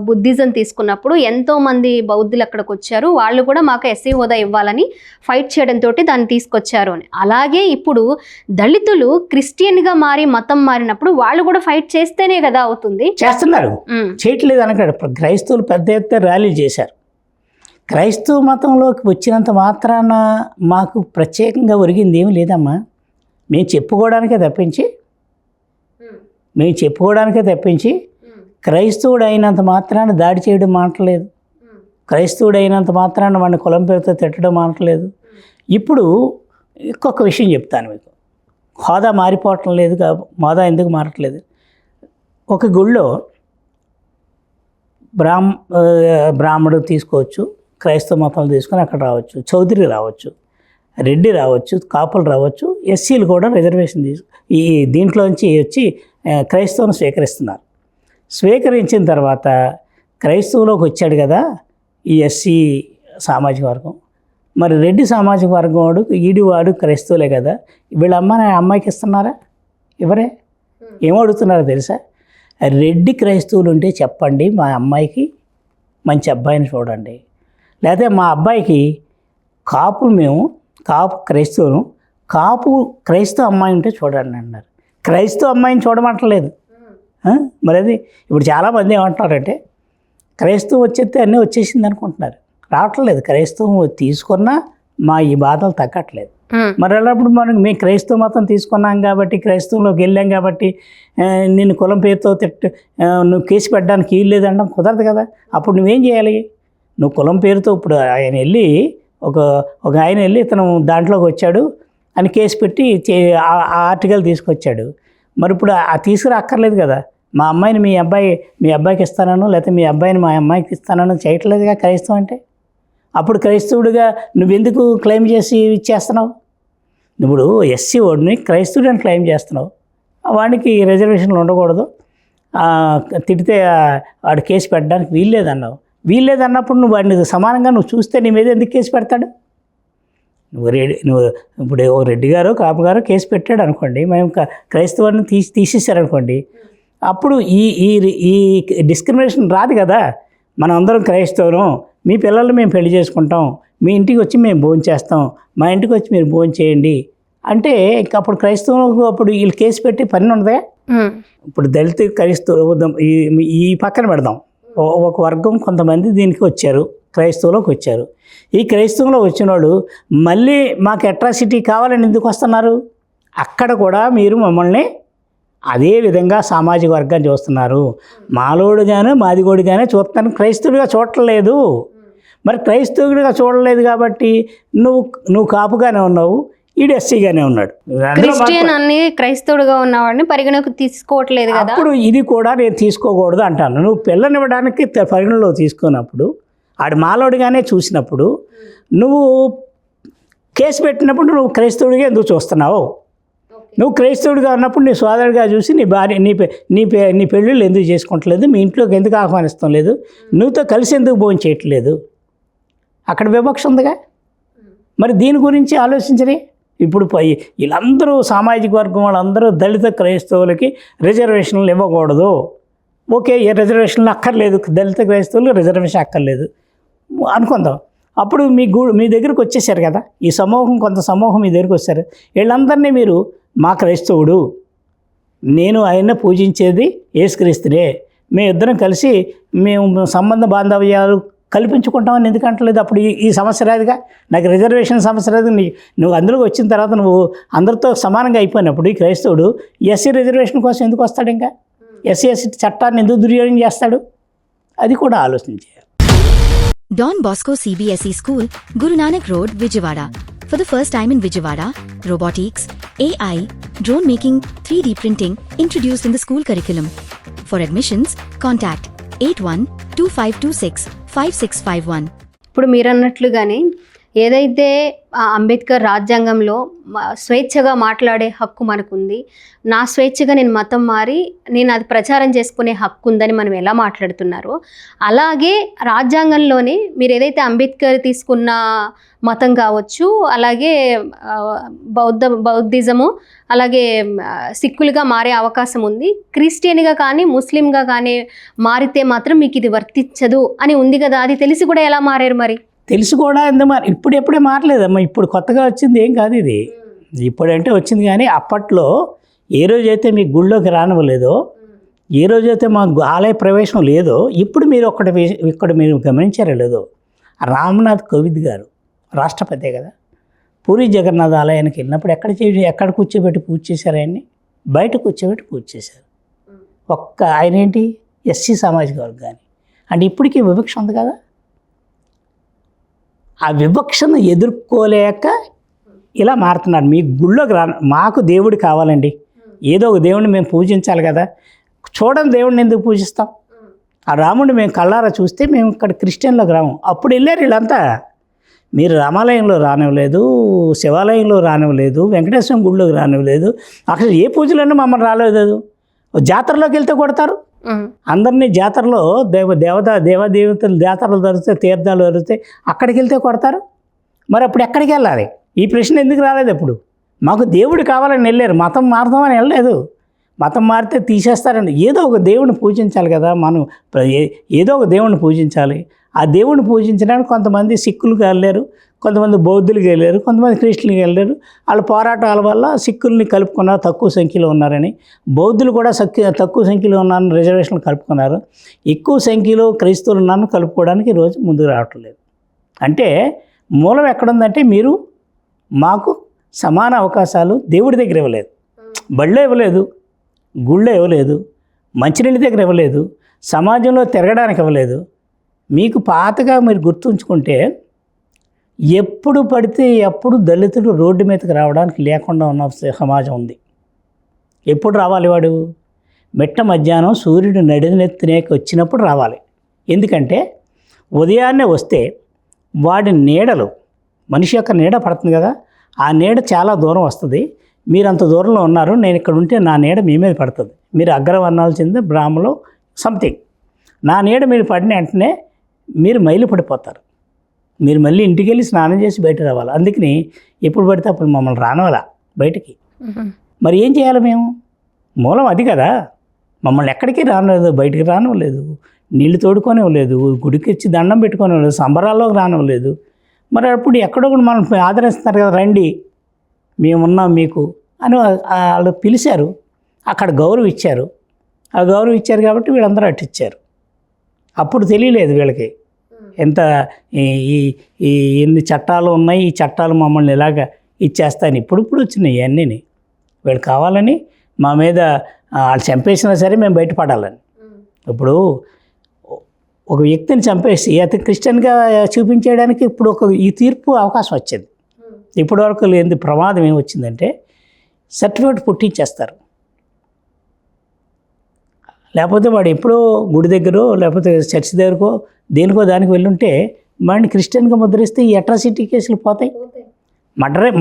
బుద్ధిజం తీసుకున్నప్పుడు ఎంతోమంది బౌద్ధులు అక్కడికి వచ్చారు, వాళ్ళు కూడా మాకు ఎస్సీ హోదా ఇవ్వాలని ఫైట్ చేయడంతో దాన్ని తీసుకొచ్చారు అని. అలాగే ఇప్పుడు దళితులు క్రిస్టియన్గా మారి మతం మారినప్పుడు వాళ్ళు కూడా ఫైట్ చేస్తేనే కదా అవుతుంది. చేస్తున్నారు, చేయట్లేదు అనగాడు. క్రైస్తవులు పెద్ద ఎత్తున ర్యాలీ చేశారు. క్రైస్తవ మతంలోకి వచ్చినంత మాత్రాన మాకు ప్రత్యేకంగా ఒరిగింది ఏమీ లేదమ్మా. మేము చెప్పుకోవడానికే తప్పించి క్రైస్తవుడు అయినంత మాత్రాన దాడి చేయడం మానట్లేదు. క్రైస్తవుడు అయినంత మాత్రాన వాడిని కులం పేరుతో తిట్టడం మానట్లేదు. ఇప్పుడు ఇంకొక విషయం చెప్తాను మీకు. హోదా మారిపోవటం లేదు, హోదా ఎందుకు మారట్లేదు? ఒక గుళ్ళో బ్రాహ్మడు తీసుకోవచ్చు, క్రైస్తవ మతాలు తీసుకొని అక్కడ రావచ్చు, చౌదరి రావచ్చు, రెడ్డి రావచ్చు, కాపులు రావచ్చు, ఎస్సీలు కూడా రిజర్వేషన్ ఈ దీంట్లోంచి వచ్చి క్రైస్తవుని స్వీకరిస్తున్నారు. స్వీకరించిన తర్వాత క్రైస్తవులోకి వచ్చాడు కదా ఈ ఎస్సీ సామాజిక వర్గం. మరి రెడ్డి సామాజిక వర్గం వాడు క్రైస్తవులే కదా, వీళ్ళ అమ్మాయికి ఇస్తున్నారా? ఎవరే ఏమడుగుతున్నారో తెలుసా? రెడ్డి క్రైస్తవులు ఉంటే చెప్పండి, మా అమ్మాయికి మంచి అబ్బాయిని చూడండి. లేకపోతే మా అబ్బాయికి కాపు క్రైస్తవ అమ్మాయి ఉంటే చూడండి అన్నారు. క్రైస్తవ అమ్మాయిని చూడమంటలేదు. మరి అది ఇప్పుడు చాలామంది ఏమంటున్నారంటే క్రైస్తవం వచ్చేస్తే అన్నీ వచ్చేసింది అనుకుంటున్నారు. రావట్లేదు. క్రైస్తవం తీసుకున్నా మా ఈ బాధలు తగ్గట్లేదు. మరి అలాంటప్పుడు మేము క్రైస్తవ మతం తీసుకున్నాం కాబట్టి, క్రైస్తవంలోకి వెళ్ళాం కాబట్టి నిన్ను కులం పేరుతో నువ్వు కేసు పెట్టడానికి వీలు లేదంటాం కుదరదు కదా. అప్పుడు నువ్వేం చేయాలి? నువ్వు కులం పేరుతో ఇప్పుడు ఆయన వెళ్ళి ఒక ఆయన వెళ్ళి ఇతను దాంట్లోకి వచ్చాడు అని కేసు పెట్టి ఆ ఆర్టికల్ తీసుకొచ్చాడు. మరి ఇప్పుడు ఆ తీసుకురా అక్కర్లేదు కదా. మా అమ్మాయిని మీ అబ్బాయికి ఇస్తానను, లేకపోతే మీ అబ్బాయిని మా అమ్మాయికి ఇస్తానని చేయట్లేదుగా క్రైస్తవం అంటే. అప్పుడు క్రైస్తవుడిగా నువ్వెందుకు క్లెయిమ్ చేసి ఇచ్చేస్తున్నావు? ఇప్పుడు ఎస్సీ వాడిని క్రైస్తవుడు అని క్లెయిమ్ చేస్తున్నావు. వాడికి రిజర్వేషన్లు ఉండకూడదు, తిడితే వాడు కేసు పెట్టడానికి వీల్లేదన్నావు. వీల్లేదన్నప్పుడు నువ్వు వాడిని సమానంగా నువ్వు చూస్తే నీ మీద ఎందుకు కేసు పెడతాడు? నువ్వు ఇప్పుడు ఓ రెడ్డి గారు కాపు గారు కేసు పెట్టాడు అనుకోండి, మేము క్రైస్తవాన్ని తీసేసారనుకోండి, అప్పుడు ఈ డిస్క్రిమినేషన్ రాదు కదా. మనం అందరం క్రైస్తవులం, మీ పిల్లల్ని మేము పెళ్లి చేసుకుంటాం, మీ ఇంటికి వచ్చి మేము భోజనం చేస్తాం, మా ఇంటికి వచ్చి మీరు భోజనం చేయండి అంటే ఇంక అప్పుడు క్రైస్తవులకు అప్పుడు వీళ్ళు కేసు పెట్టి పని ఉండదా? ఇప్పుడు దళిత క్రైస్తవ ఈ పక్కన పెడదాం. ఒక వర్గం కొంతమంది దీనికి వచ్చారు, క్రైస్తవులోకి వచ్చారు. ఈ క్రైస్తవంలో వచ్చిన వాళ్ళు మళ్ళీ మాకు అట్రాసిటీ కావాలని ఎందుకు వస్తున్నారు? అక్కడ కూడా మీరు మమ్మల్ని అదే విధంగా సామాజిక వర్గాన్ని చూస్తున్నారు. మాలోడుగానే మాదిగోడుగానే చూస్తాను, క్రైస్తవుడిగా చూడలేదు. మరి క్రైస్తవుడిగా చూడలేదు కాబట్టి నువ్వు కాపుగానే ఉన్నావు, ఈడు ఎస్సీగానే ఉన్నాడు. క్రిస్టియన్ అన్ని క్రైస్తవుడుగా ఉన్నవాడిని పరిగణకు తీసుకోవట్లేదు కదా. అప్పుడు ఇది కూడా నేను తీసుకోకూడదు అంటాను. నువ్వు పిల్లనివ్వడానికి పరిగణలో తీసుకున్నప్పుడు, ఆడు మాలోడిగానే చూసినప్పుడు, నువ్వు కేసు పెట్టినప్పుడు నువ్వు క్రైస్తవుడిగా ఎందుకు చూస్తున్నావు? నువ్వు క్రైస్తవుడిగా ఉన్నప్పుడు నీ సోదరుడిగా చూసి నీ భార్య నీ పెళ్ళిళ్ళు ఎందుకు చేసుకుంటలేదు? మీ ఇంట్లోకి ఎందుకు ఆహ్వానిస్తాం లేదు? నువ్వుతో కలిసి ఎందుకు భోజనం చేయట్లేదు? అక్కడ వివక్ష ఉందిగా. మరి దీని గురించి ఆలోచించని ఇప్పుడు వీళ్ళందరూ సామాజిక వర్గం వాళ్ళందరూ దళిత క్రైస్తవులకి రిజర్వేషన్లు ఇవ్వకూడదు. ఓకే, ఏ రిజర్వేషన్లు అక్కర్లేదు, దళిత క్రైస్తవులు రిజర్వేషన్ అక్కర్లేదు అనుకుందాం. అప్పుడు మీ దగ్గరికి వచ్చేసారు కదా, ఈ సమూహం, కొంత సమూహం మీ దగ్గరికి వచ్చారు. వీళ్ళందరినీ మీరు మా క్రైస్తవుడు, నేను ఆయన పూజించేది యేసుక్రీస్తునే, మేము ఇద్దరం కలిసి మేము సంబంధ బాంధవ్యాలు కల్పించుకుంటామని ఎందుకు అంటలేదు? అప్పుడు ఈ సమస్య రాదుగా, నాకు రిజర్వేషన్ సమస్య రాదు. నువ్వు అందులోకి వచ్చిన తర్వాత నువ్వు అందరితో సమానంగా అయిపోయినప్పుడు ఈ క్రైస్తవుడు ఎస్సీ రిజర్వేషన్ కోసం ఎందుకు వస్తాడు? ఇంకా ఎస్సీ చట్టాన్ని ఎందుకు దుర్యోగం చేస్తాడు? అది కూడా ఆలోచించారు. Don Bosco CBSE School, Guru Nanak Road, Vijayawada. For the first time in Vijayawada, robotics, AI, drone making, 3D printing introduced in the school curriculum. For admissions, contact 8125265651. ఇప్పుడు మీరు అన్నట్లుగానే ఏదైతే అంబేద్కర్ రాజ్యాంగంలో స్వేచ్ఛగా మాట్లాడే హక్కు మనకుంది, నా స్వేచ్ఛగా నేను మతం మారి నేను అది ప్రచారం చేసుకునే హక్కు ఉందని మనం ఎలా మాట్లాడుతున్నారో, అలాగే రాజ్యాంగంలోనే మీరు ఏదైతే అంబేద్కర్ తీసుకున్న మతం కావచ్చు, అలాగే బౌద్ధిజము, అలాగే సిక్కులుగా మారే అవకాశం ఉంది, క్రిస్టియన్గా కానీ ముస్లింగా కానీ మారితే మాత్రం మీకు ఇది వర్తించదు అని ఉంది కదా. అది తెలిసి కూడా ఎలా మారారు? మరి తెలిసి కూడా మరి ఇప్పుడే మారలేదమ్మా, ఇప్పుడు కొత్తగా వచ్చింది ఏం కాదు ఇది. ఇప్పుడంటే వచ్చింది, కానీ అప్పట్లో ఏ రోజైతే మీ గుళ్ళోకి రానివ్వలేదో, ఏ రోజైతే మా ఆలయ ప్రవేశం లేదో, ఇప్పుడు మీరు ఇక్కడ మీరు గమనించారో లేదో, రామ్నాథ్ కోవింద్ గారు రాష్ట్రపతి కదా, పూరి జగన్నాథ్ ఆలయానికి వెళ్ళినప్పుడు ఎక్కడ కూర్చోబెట్టి పూజ చేశారు? ఆయన్ని బయట కూర్చోబెట్టి పూజ చేశారు. ఆయన ఏంటి ఎస్సీ సామాజిక వర్గాన్ని. అంటే ఇప్పటికీ వివక్ష ఉంది కదా. ఆ వివక్షను ఎదుర్కోలేక ఇలా మారుతున్నారు. మీ గుళ్ళోకి మాకు దేవుడు కావాలండి, ఏదో ఒక దేవుడిని మేము పూజించాలి కదా. చూడని దేవుడిని ఎందుకు పూజిస్తాం? ఆ రాముడిని మేము కళ్ళారా చూస్తే మేము ఇక్కడ క్రిస్టియన్లోకి రాము. అప్పుడు వెళ్ళారు వీళ్ళంతా. మీరు రామాలయంలో రానివ్వలేదు, శివాలయంలో రానివ్వలేదు, వెంకటేశ్వర గుళ్ళోకి రానివ్వలేదు, అక్కడ ఏ పూజలన్నా మమ్మల్ని రాలేదు. జాతరలోకి వెళ్తే కొడతారు అందరినీ. జాతరలో దేవదేవతలు జాతరలు జరుగుతాయి, తీర్థాలు జరుగుతాయి, అక్కడికి వెళ్తే కొడతారు. మరి అప్పుడు ఎక్కడికి వెళ్ళాలి? ఈ ప్రశ్న ఎందుకు రాలేదు? అప్పుడు మాకు దేవుడు కావాలని వెళ్ళారు, మతం మారుతామని వెళ్ళలేదు. మతం మారితే తీసేస్తారండి. ఏదో ఒక దేవుడిని పూజించాలి కదా. మనం ఏదో ఒక దేవుడిని పూజించాలి. ఆ దేవుడిని పూజించడానికి కొంతమంది సిక్కులకు వెళ్ళారు, కొంతమంది బౌద్ధులకు వెళ్ళారు, కొంతమంది క్రిస్టియన్కి వెళ్ళారు. వాళ్ళ పోరాటాల వల్ల సిక్కుల్ని కలుపుకున్నారు, తక్కువ సంఖ్యలో ఉన్నారని. బౌద్ధులు కూడా తక్కువ సంఖ్యలో ఉన్నారని రిజర్వేషన్లు కలుపుకున్నారు. ఎక్కువ సంఖ్యలో క్రైస్తవులు ఉన్నారని కలుపుకోవడానికి ఈరోజు ముందుకు రావట్లేదు. అంటే మూలం ఎక్కడుందంటే మీరు మాకు సమాన అవకాశాలు దేవుడి దగ్గర ఇవ్వలేదు, బళ్ళో ఇవ్వలేదు, గుళ్ళో ఇవ్వలేదు, మంచినీళ్ళ దగ్గర ఇవ్వలేదు, సమాజంలో తిరగడానికి ఇవ్వలేదు. మీకు పాతగా మీరు గుర్తుంచుకుంటే ఎప్పుడు పడితే ఎప్పుడు దళితుడు రోడ్డు మీదకి రావడానికి లేకుండా ఉన్న సమాజం ఉంది. ఎప్పుడు రావాలి వాడు? మిట్ట మధ్యాహ్నం సూర్యుడు నడినెత్తినేకి వచ్చినప్పుడు రావాలి. ఎందుకంటే ఉదయాన్నే వస్తే వాడి నీడలు, మనిషి యొక్క నీడ పడుతుంది కదా, ఆ నీడ చాలా దూరం వస్తుంది. మీరు అంత దూరంలో ఉన్నారు, నేను ఇక్కడ ఉంటే నా నీడ మీ మీద పడుతుంది. మీరు అగ్రవర్ణాలు చెంది బ్రాహ్మలో సంథింగ్, నా నీడ మీరు పడిన వెంటనే మీరు మైలు పడిపోతారు. మీరు మళ్ళీ ఇంటికి వెళ్ళి స్నానం చేసి బయట రావాలి. అందుకని ఎప్పుడు పడితే అప్పుడు మమ్మల్ని రానివ్వాలా బయటికి. మరి ఏం చేయాలి మేము? మూలం అది కదా. మమ్మల్ని ఎక్కడికి రానివ్వలేదు, బయటికి రానివ్వలేదు, నీళ్లు తోడుకోనివ్వలేదు, గుడికి వచ్చి దండం పెట్టుకోనివ్వలేదు, సంబరాల్లోకి రానివ్వలేదు. మరి అప్పుడు ఎక్కడో కూడా మనం ఆదరిస్తున్నారు కదా, రండి మేమున్నాం మీకు అని వాళ్ళు పిలిచారు. అక్కడ గౌరవం ఇచ్చారు. ఆ గౌరవం ఇచ్చారు కాబట్టి వీళ్ళందరూ అట్టిచ్చారు. అప్పుడు తెలియలేదు వీళ్ళకి. ఎంత ఈ ఈ ఎన్ని చట్టాలు ఉన్నాయి, ఈ చట్టాలు మమ్మల్ని ఇలాగ ఇచ్చేస్తాయని ఇప్పుడు వచ్చినాయి ఇవన్నీ. వీళ్ళు కావాలని మా మీద వాళ్ళు చంపేసినా సరే మేము బయటపడాలని. ఇప్పుడు ఒక వ్యక్తిని చంపేసి అతను క్రిస్టియన్గా చూపించేయడానికి ఇప్పుడు ఈ తీర్పు అవకాశం వచ్చింది. ఇప్పటివరకు లేని ప్రమాదం ఏమొచ్చిందంటే సర్టిఫికేట్ పుట్టించేస్తారు. లేకపోతే వాడు ఎప్పుడో గుడి దగ్గర లేకపోతే చర్చి దగ్గరకో దేనికో దానికి వెళ్ళుంటే వాడిని క్రిస్టియన్గా ముద్రిస్తే ఈ అట్రాసిటీ కేసులు పోతాయి,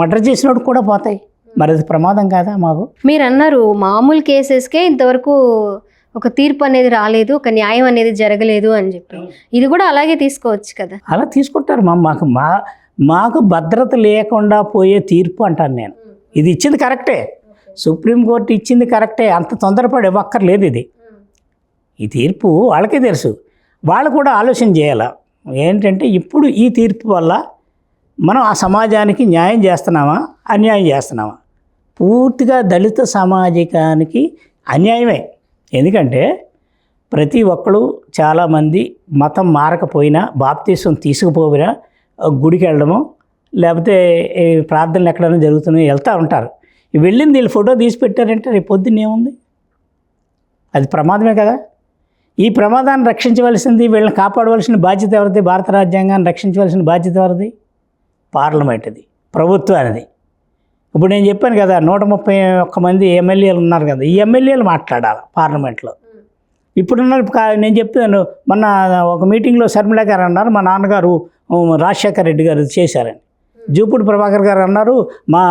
మర్డర్ చేసినోడు కూడా పోతాయి. మరి అది ప్రమాదం కాదా మాకు? మీరు అన్నారు మామూలు కేసెస్కే ఇంతవరకు ఒక తీర్పు అనేది రాలేదు, ఒక న్యాయం అనేది జరగలేదు అని చెప్పి. ఇది కూడా అలాగే తీసుకోవచ్చు కదా? అలా తీసుకుంటారు. మాకు భద్రత లేకుండా పోయే తీర్పు అంటాను నేను. ఇది ఇచ్చింది కరెక్టే, సుప్రీంకోర్టు ఇచ్చింది కరెక్టే, అంత తొందరపడి ఇవ్వక్కర్లేదు. ఈ తీర్పు వాళ్ళకే తెలుసు. వాళ్ళు కూడా ఆలోచన చేయాల ఏంటంటే ఇప్పుడు ఈ తీర్పు వల్ల మనం ఆ సమాజానికి న్యాయం చేస్తున్నామా అన్యాయం చేస్తున్నామా? పూర్తిగా దళిత సమాజికానికి అన్యాయమే. ఎందుకంటే ప్రతి ఒక్కరు చాలామంది మతం మారకపోయినా బాప్తీసం తీసుకుపోయినా గుడికి వెళ్ళడము లేకపోతే ప్రార్థనలు ఎక్కడైనా జరుగుతున్నాయో వెళ్తూ ఉంటారు. వెళ్ళింది వీళ్ళు ఫోటో తీసి పెట్టారంటే రేపు పొద్దున్న ఏముంది? అది ప్రమాదమే కదా. ఈ ప్రమాదాన్ని రక్షించవలసింది, వీళ్ళని కాపాడవలసిన బాధ్యత ఎవరిది? భారత రాజ్యాంగాన్ని రక్షించవలసిన బాధ్యత ఎవరిది? పార్లమెంట్ది, ప్రభుత్వానిది. ఇప్పుడు నేను చెప్పాను కదా 131 మంది ఎమ్మెల్యేలు ఉన్నారు కదా, ఈ ఎమ్మెల్యేలు మాట్లాడాలి పార్లమెంట్లో. ఇప్పుడున్నారు. నేను చెప్తాను, మొన్న ఒక మీటింగ్లో శర్మిల గారు అన్నారు మా నాన్నగారు రాజశేఖర్ రెడ్డి గారు చేశారని. జూపూడి ప్రభాకర్ గారు అన్నారు మా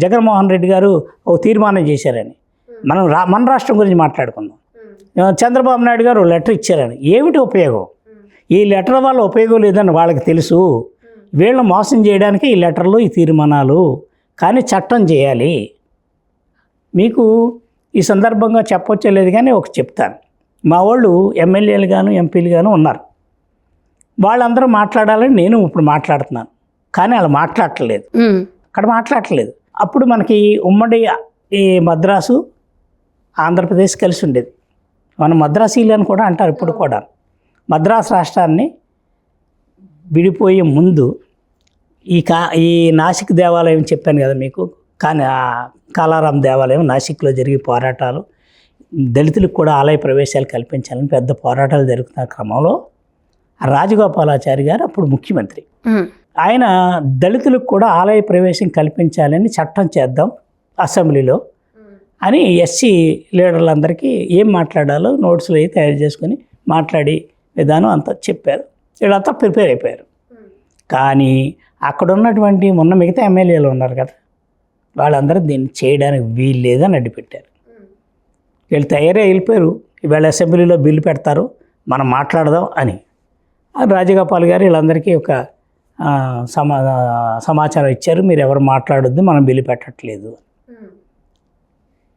జగన్మోహన్ రెడ్డి గారు ఒక తీర్మానం చేశారని. మనం మన రాష్ట్రం గురించి మాట్లాడుకుందాం. చంద్రబాబు నాయుడు గారు లెటర్ ఇచ్చారని. ఏమిటి ఉపయోగం? ఈ లెటర్ వల్ల ఉపయోగం లేదని వాళ్ళకి తెలుసు. వీళ్ళని మోసం చేయడానికి ఈ లెటర్లు, ఈ తీర్మానాలు. కానీ చట్టం చేయాలి. మీకు ఈ సందర్భంగా చెప్పొచ్చో లేదు కానీ ఒక చెప్తాను. మా వాళ్ళు ఎమ్మెల్యేలు గాను ఎంపీలు గాను ఉన్నారు. వాళ్ళందరూ మాట్లాడాలని నేను ఇప్పుడు మాట్లాడుతున్నాను, కానీ వాళ్ళు మాట్లాడట్లేదు, అక్కడ మాట్లాడట్లేదు. అప్పుడు మనకి ఉమ్మడి ఈ మద్రాసు ఆంధ్రప్రదేశ్ కలిసి ఉండేది. మనం మద్రాసీలు అని కూడా అంటారు ఇప్పుడు కూడా. మద్రాసు రాష్ట్రాన్ని విడిపోయే ముందు ఈ నాసిక్ దేవాలయం చెప్పాను కదా మీకు, కానీ కాలారాం దేవాలయం నాసిక్లో జరిగే పోరాటాలు, దళితులకు కూడా ఆలయ ప్రవేశాలు కల్పించాలని పెద్ద పోరాటాలు జరుగుతున్న క్రమంలో రాజగోపాలాచారి గారు అప్పుడు ముఖ్యమంత్రి. ఆయన దళితులకు కూడా ఆలయ ప్రవేశం కల్పించాలని చట్టం చేద్దాం అసెంబ్లీలో అని ఎస్సీ లీడర్లందరికీ ఏం మాట్లాడాలో నోట్స్లు అవి తయారు చేసుకొని మాట్లాడి విధానం అంతా చెప్పారు. వీళ్ళంతా ప్రిపేర్ అయిపోయారు. కానీ అక్కడ ఉన్నటువంటి మొన్న మిగతా ఎమ్మెల్యేలు ఉన్నారు కదా, వాళ్ళందరూ దీన్ని చేయడానికి వీలు లేదని అడ్డుపెట్టారు. వీళ్ళు తయారై వెళ్ళిపోయారు. వీళ్ళ అసెంబ్లీలో బిల్లు పెడతారు, మనం మాట్లాడదాం అని. రాజగోపాల్ గారు వీళ్ళందరికీ ఒక సమాచారం ఇచ్చారు, మీరు ఎవరు మాట్లాడొద్దు, మనం బిల్లు పెట్టట్లేదు.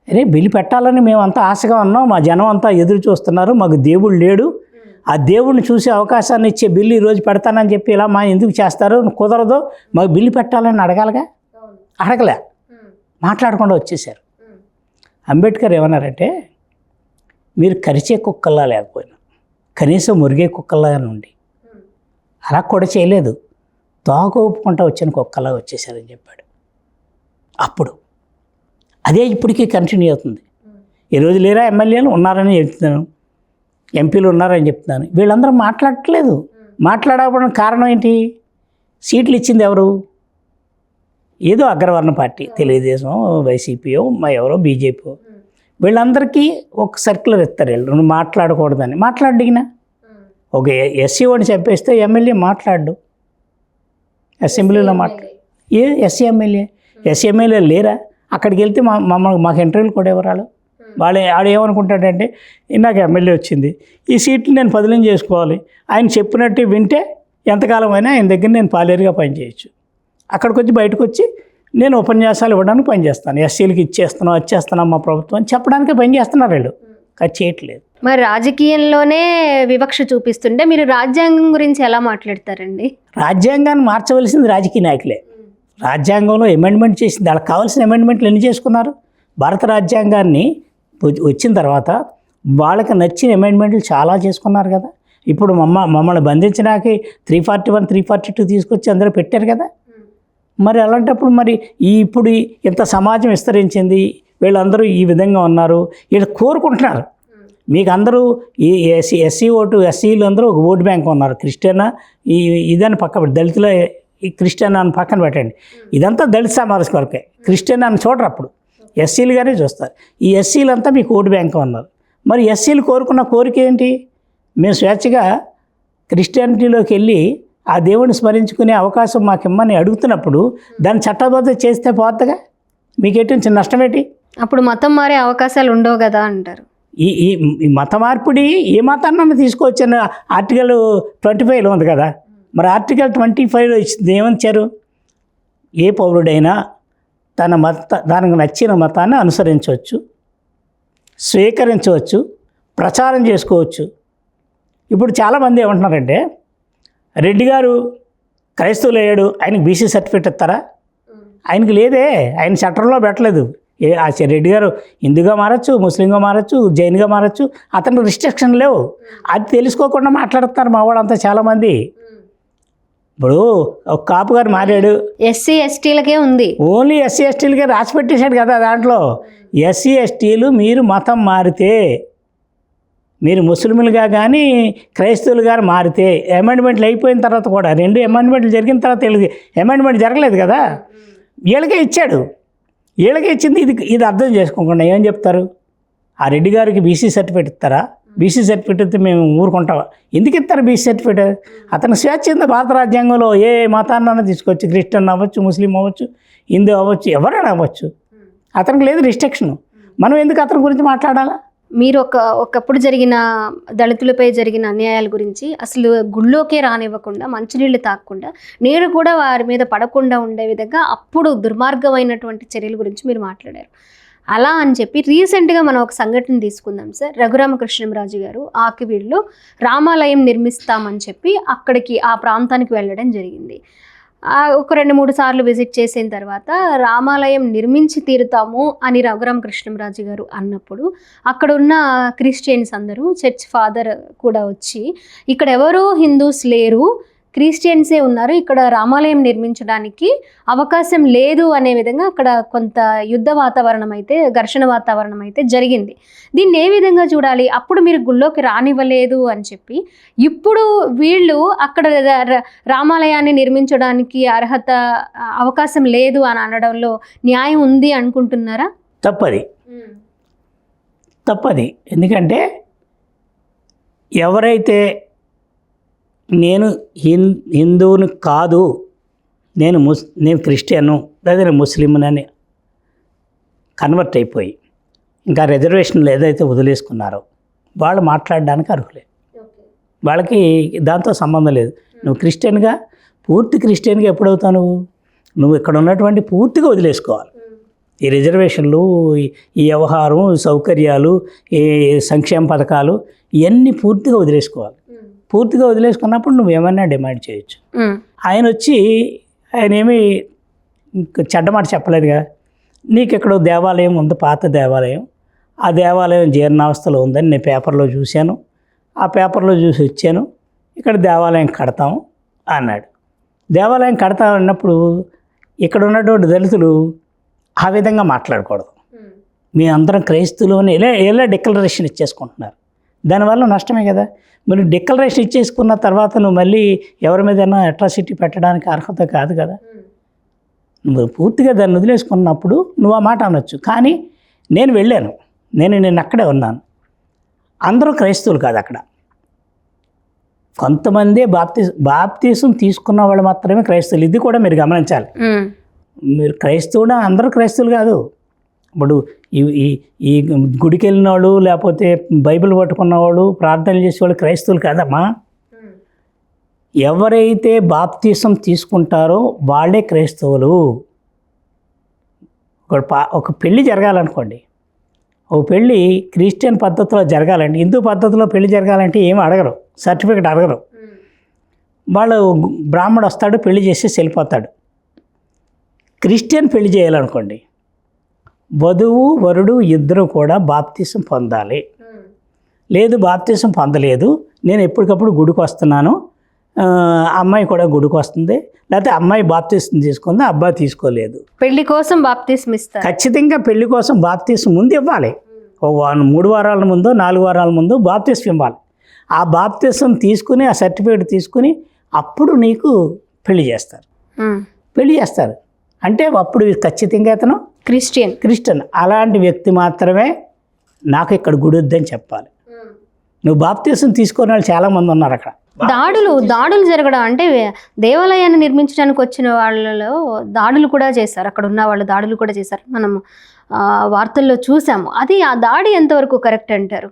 అరే బిల్లు పెట్టాలని మేమంతా ఆశగా ఉన్నాం, మా జనం అంతా ఎదురు చూస్తున్నారు, మాకు దేవుడు లేడు, ఆ దేవుడిని చూసే అవకాశాన్ని ఇచ్చే బిల్లు ఈరోజు పెడతానని చెప్పి ఇలా మా ఎందుకు చేస్తారు, కుదరదు, మాకు బిల్లు పెట్టాలని అడగాలిగా, అడగలే, మాట్లాడకుండా వచ్చేసారు. అంబేద్కర్ ఏమన్నారంటే మీరు కరిచే కుక్కల్లా లేకపోయినా కనీసం మురిగే కుక్కల్లా ఉండి అలా కూడా చేయలేదు, తోక ఊపుకుంటా వచ్చిన కుక్కలా వచ్చేసారని చెప్పాడు. అప్పుడు అదే ఇప్పటికీ కంటిన్యూ అవుతుంది. ఈరోజు లేరా ఎమ్మెల్యేలు ఉన్నారని చెప్తున్నాను, ఎంపీలు ఉన్నారని చెప్తున్నాను. వీళ్ళందరూ మాట్లాడట్లేదు. మాట్లాడకపోవడం కారణం ఏంటి? సీట్లు ఇచ్చింది ఎవరు? ఏదో అగ్రవర్ణ పార్టీ, తెలుగుదేశం, వైసీపీయో, ఎవరో బీజేపీ. వీళ్ళందరికీ ఒక సర్క్యులర్ ఇస్తారు, వీళ్ళు నువ్వు మాట్లాడకూడదని. మాట్లాడిగినా ఒక ఎస్సీ వాడిని చెప్పేస్తే ఎమ్మెల్యే మాట్లాడు, అసెంబ్లీలో ఎస్సీ ఎమ్మెల్యే లేరా? అక్కడికి వెళ్తే మాకు ఇంటర్వ్యూలు కూడా ఎవరాలు ఆడు ఏమనుకుంటాడంటే నాకు ఎమ్మెల్యే వచ్చింది, ఈ సీట్లు నేను బదిలీ చేసుకోవాలి, ఆయన చెప్పినట్టు వింటే ఎంతకాలం అయినా ఆయన దగ్గర నేను పాలేరుగా పనిచేయచ్చు. అక్కడికి వచ్చి బయటకు వచ్చి నేను ఉపన్యాసాలు ఇవ్వడానికి పనిచేస్తాను, ఎస్సీలకి ఇచ్చేస్తున్నాం వచ్చేస్తున్నాం మా ప్రభుత్వం అని చెప్పడానికే పనిచేస్తున్నారు వీళ్ళు, అది చేయట్లేదు. మరి రాజకీయంలోనే వివక్ష చూపిస్తుంటే మీరు రాజ్యాంగం గురించి ఎలా మాట్లాడతారండి? రాజ్యాంగాన్ని మార్చవలసింది రాజకీయ నాయకులే. రాజ్యాంగంలో అమెండ్మెంట్ చేసింది, వాళ్ళకి కావాల్సిన అమెండ్మెంట్లు ఎన్ని చేసుకున్నారు? భారత రాజ్యాంగాన్ని వచ్చిన తర్వాత వాళ్ళకి నచ్చిన అమెండ్మెంట్లు చాలా చేసుకున్నారు కదా. ఇప్పుడు మమ్మల్ని బంధించడానికి 341, 342 తీసుకొచ్చి అందరూ పెట్టారు కదా. మరి అలాంటప్పుడు మరి ఇప్పుడు ఇంత సమాజం విస్తరించింది, వీళ్ళందరూ ఈ విధంగా ఉన్నారు, వీళ్ళు కోరుకుంటున్నారు. మీకు అందరూ ఈ ఎస్సీ ఓటు, ఎస్సీలు అందరూ ఒక ఓటు బ్యాంక్ ఉన్నారు. క్రిస్టియనా ఇదని పక్క దళితుల ఈ క్రిస్టియన్ అని పక్కన పెట్టండి. ఇదంతా దళిత సమాజం వరకే. క్రిస్టియన్ అని చూడరు, అప్పుడు ఎస్సీలుగానే చూస్తారు. ఈ ఎస్సీలంతా మీకు ఓటు బ్యాంక్ ఉన్నారు. మరి ఎస్సీలు కోరుకున్న కోరిక ఏంటి? మేము స్వేచ్ఛగా క్రిస్టియానిటీలోకి వెళ్ళి ఆ దేవుడిని స్మరించుకునే అవకాశం మాకు ఇమ్మని అడుగుతున్నప్పుడు దాన్ని చట్టబద్ధ చేస్తే పోతగా మీకేంటి చిన్న నష్టం ఏంటి? అప్పుడు మతం మారే అవకాశాలు ఉండవు కదా అంటారు. ఈ మత మార్పిడి ఏ మతాన్ని తీసుకోవచ్చన్న ఆర్టికల్ 25లో ఉంది కదా. మరి ఆర్టికల్ 25లో ఇచ్చింది ఏమనిచ్చారు? ఏ పౌరుడైనా దానికి నచ్చిన మతాన్ని అనుసరించవచ్చు, స్వీకరించవచ్చు, ప్రచారం చేసుకోవచ్చు. ఇప్పుడు చాలామంది ఏమంటున్నారంటే, రెడ్డి గారు క్రైస్తవులు అయ్యాడు, ఆయనకు బీసీ సర్టిఫికేట్ ఇస్తారా? ఆయనకి లేదే, ఆయన చట్టంలో పెట్టలేదు. ఆ రెడ్డి గారు హిందూగా మారచ్చు, ముస్లింగా మారచ్చు, జైన్గా మారచ్చు, అతనికి రిస్ట్రిక్షన్ లేవు. అది తెలుసుకోకుండా మాట్లాడుతున్నారు మా వాళ్ళంతా చాలామంది. ఇప్పుడు ఒక కాపు గారు మారాడు, ఎస్సీ ఎస్టీలకే ఉంది, ఓన్లీ ఎస్సీ ఎస్టీలకే రాసి పెట్టేశాడు కదా దాంట్లో. ఎస్సీ ఎస్టీలు మీరు మతం మారితే, మీరు ముస్లింలుగా కానీ క్రైస్తవులు కానీ మారితే, అమెండ్మెంట్లు అయిపోయిన తర్వాత కూడా 2 అమెండ్మెంట్లు జరిగిన తర్వాత వీళ్ళకి అమెండ్మెంట్ జరగలేదు కదా, వీళ్ళకే ఇచ్చాడు. వీళ్ళకే ఇచ్చింది. ఇది అర్థం చేసుకోకుండా ఏం చెప్తారు? ఆ రెడ్డి గారికి బీసీ సర్టిఫికేట్ ఇస్తారా? బీసీ సర్టిఫికేట్ ఇస్తే మేము ఊరుకుంటావా? ఎందుకు ఇస్తారు బీసీ సర్టిఫికేట్? అతను స్వేచ్ఛ ఉంది. భారత రాజ్యాంగంలో ఏ మతాన్నైనా తీసుకొచ్చి, క్రిస్టియన్ అవ్వచ్చు, ముస్లిం అవ్వచ్చు, హిందూ అవ్వచ్చు, ఎవరైనా అవ్వచ్చు. అతనికి లేదు రిస్ట్రిక్షన్. మనం ఎందుకు అతని గురించి మాట్లాడాలా? మీరు ఒకప్పుడు జరిగిన దళితులపై జరిగిన అన్యాయాల గురించి, అసలు గుళ్ళోకే రానివ్వకుండా, మంచినీళ్ళు తాగకుండా, నీరు కూడా వారి మీద పడకుండా ఉండే విధంగా అప్పుడు దుర్మార్గమైనటువంటి చర్యల గురించి మీరు మాట్లాడారు. అలా అని చెప్పి రీసెంట్గా మనం ఒక సంఘటన తీసుకుందాం సార్. రఘురామకృష్ణంరాజు గారు ఆకివీడులో రామాలయం నిర్మిస్తామని చెప్పి అక్కడికి ఆ ప్రాంతానికి వెళ్ళడం జరిగింది. ఒక 2-3 సార్లు విజిట్ చేసిన తర్వాత రామాలయం నిర్మించి తీరుతాము అని రఘురామకృష్ణంరాజు గారు అన్నప్పుడు అక్కడ ఉన్న క్రిస్టియన్స్ అందరూ, చర్చ్ ఫాదర్ కూడా వచ్చి, ఇక్కడ ఎవరూ హిందూస్ లేరు, క్రిస్టియన్సే ఉన్నారు, ఇక్కడ రామాలయం నిర్మించడానికి అవకాశం లేదు అనే విధంగా అక్కడ కొంత యుద్ధ వాతావరణం అయితే, ఘర్షణ వాతావరణం అయితే జరిగింది. దీన్ని ఏ విధంగా చూడాలి? అప్పుడు మీరు గుళ్ళోకి రానివ్వలేదు అని చెప్పి, ఇప్పుడు వీళ్ళు అక్కడ రామాలయాన్ని నిర్మించడానికి అర్హత, అవకాశం లేదు అని అనడంలో న్యాయం ఉంది అనుకుంటున్నారా? తప్పది. ఎందుకంటే ఎవరైతే నేను హిందువుని కాదు, నేను క్రిస్టియను లేదా ముస్లింనని కన్వర్ట్ అయిపోయి ఇంకా రిజర్వేషన్లు ఏదైతే వదిలేసుకున్నారో వాళ్ళు మాట్లాడడానికి అర్హులే. వాళ్ళకి దాంతో సంబంధం లేదు. నువ్వు క్రిస్టియన్గా, పూర్తి క్రిస్టియన్గా ఎప్పుడవుతావు? నువ్వు ఇక్కడ ఉన్నటువంటి పూర్తిగా వదిలేసుకోవాలి. ఈ రిజర్వేషన్లు, ఈ వ్యవహారం, సౌకర్యాలు, ఈ సంక్షేమ పథకాలు ఇవన్నీ పూర్తిగా వదిలేసుకోవాలి. పూర్తిగా వదిలేసుకున్నప్పుడు నువ్వు ఏమైనా డిమాండ్ చేయొచ్చు. ఆయన ఏమీ చెడ్డమాట చెప్పలేదు కదా. నీకు ఇక్కడ దేవాలయం ఉంది, పాత దేవాలయం, ఆ దేవాలయం జీర్ణావస్థలో ఉందని నేను పేపర్లో చూశాను, ఆ పేపర్లో చూసి వచ్చాను, ఇక్కడ దేవాలయం కడతాము అన్నాడు. దేవాలయం కడతా అన్నప్పుడు ఇక్కడ ఉన్నటువంటి దళితులు ఆ విధంగా మాట్లాడకూడదు. మీ అందరం క్రైస్తవులు అని ఎలా డిక్లరేషన్ ఇచ్చేసుకుంటున్నారు. దానివల్ల నష్టమే కదా. మరి డిక్లరేషన్ ఇచ్చేసుకున్న తర్వాత నువ్వు మళ్ళీ ఎవరి మీదైనా అట్రాసిటీ పెట్టడానికి అర్హత కాదు కదా. నువ్వు పూర్తిగా దాన్ని వదిలేసుకున్నప్పుడు నువ్వు ఆ మాట అనొచ్చు. కానీ నేను వెళ్ళాను, నేను అక్కడే ఉన్నాను. అందరూ క్రైస్తవులు కాదు అక్కడ. కొంతమంది బాప్తీసం తీసుకున్న వాళ్ళు మాత్రమే క్రైస్తవులు. ఇది కూడా మీరు గమనించాలి. మీరు క్రైస్తవుడు, అందరూ క్రైస్తవులు కాదు. ఇప్పుడు ఈ గుడికి వెళ్ళిన వాళ్ళు, లేకపోతే బైబిల్ పట్టుకున్న వాళ్ళు, ప్రార్థనలు చేసేవాళ్ళు క్రైస్తవులు కాదమ్మా. ఎవరైతే బాప్తీసం తీసుకుంటారో వాళ్ళే క్రైస్తవులు. ఒక పెళ్ళి జరగాలనుకోండి, ఒక పెళ్ళి క్రిస్టియన్ పద్ధతిలో జరగాలంటే, హిందూ పద్ధతిలో పెళ్లి జరగాలంటే ఏమి అడగరు, సర్టిఫికెట్ అడగరు. వాళ్ళు బ్రాహ్మడు వస్తాడు, పెళ్లి చేసి వెళ్ళిపోతాడు. క్రిస్టియన్ పెళ్లి చేయాలనుకోండి, వధువు వరుడు ఇద్దరు కూడా బాప్తీసం పొందాలి. లేదు బాప్తిసం పొందలేదు, నేను ఎప్పటికప్పుడు గుడికి వస్తున్నాను, అమ్మాయి కూడా గుడికి వస్తుంది, లేకపోతే అమ్మాయి బాప్తిసం తీసుకుంది, అబ్బాయి తీసుకోలేదు. పెళ్లి కోసం బాప్తిసం ఇస్తారు. ఖచ్చితంగా పెళ్లి కోసం బాప్తిసం ముందు ఇవ్వాలి. 3 వారాల ముందో 4 వారాల ముందో బాప్తిసం ఇవ్వాలి. ఆ బాప్తిసం తీసుకుని ఆ సర్టిఫికేట్ తీసుకుని అప్పుడు నీకు పెళ్లి చేస్తారు. పెళ్లి చేస్తారు అంటే అప్పుడు ఖచ్చితంగా అతను క్రిస్టియన్. అలాంటి వ్యక్తి మాత్రమే నాకు ఇక్కడ గుడి వద్దని చెప్పాలి. నువ్వు బాప్తిసం తీసుకునే వాళ్ళు చాలామంది ఉన్నారు అక్కడ. దాడులు జరగడం అంటే దేవాలయాన్ని నిర్మించడానికి వచ్చిన వాళ్ళలో దాడులు కూడా చేశారు. అక్కడ ఉన్న వాళ్ళు దాడులు కూడా చేశారు, మనం వార్తల్లో చూసాము. అది ఆ దాడి ఎంతవరకు కరెక్ట్ అంటారు?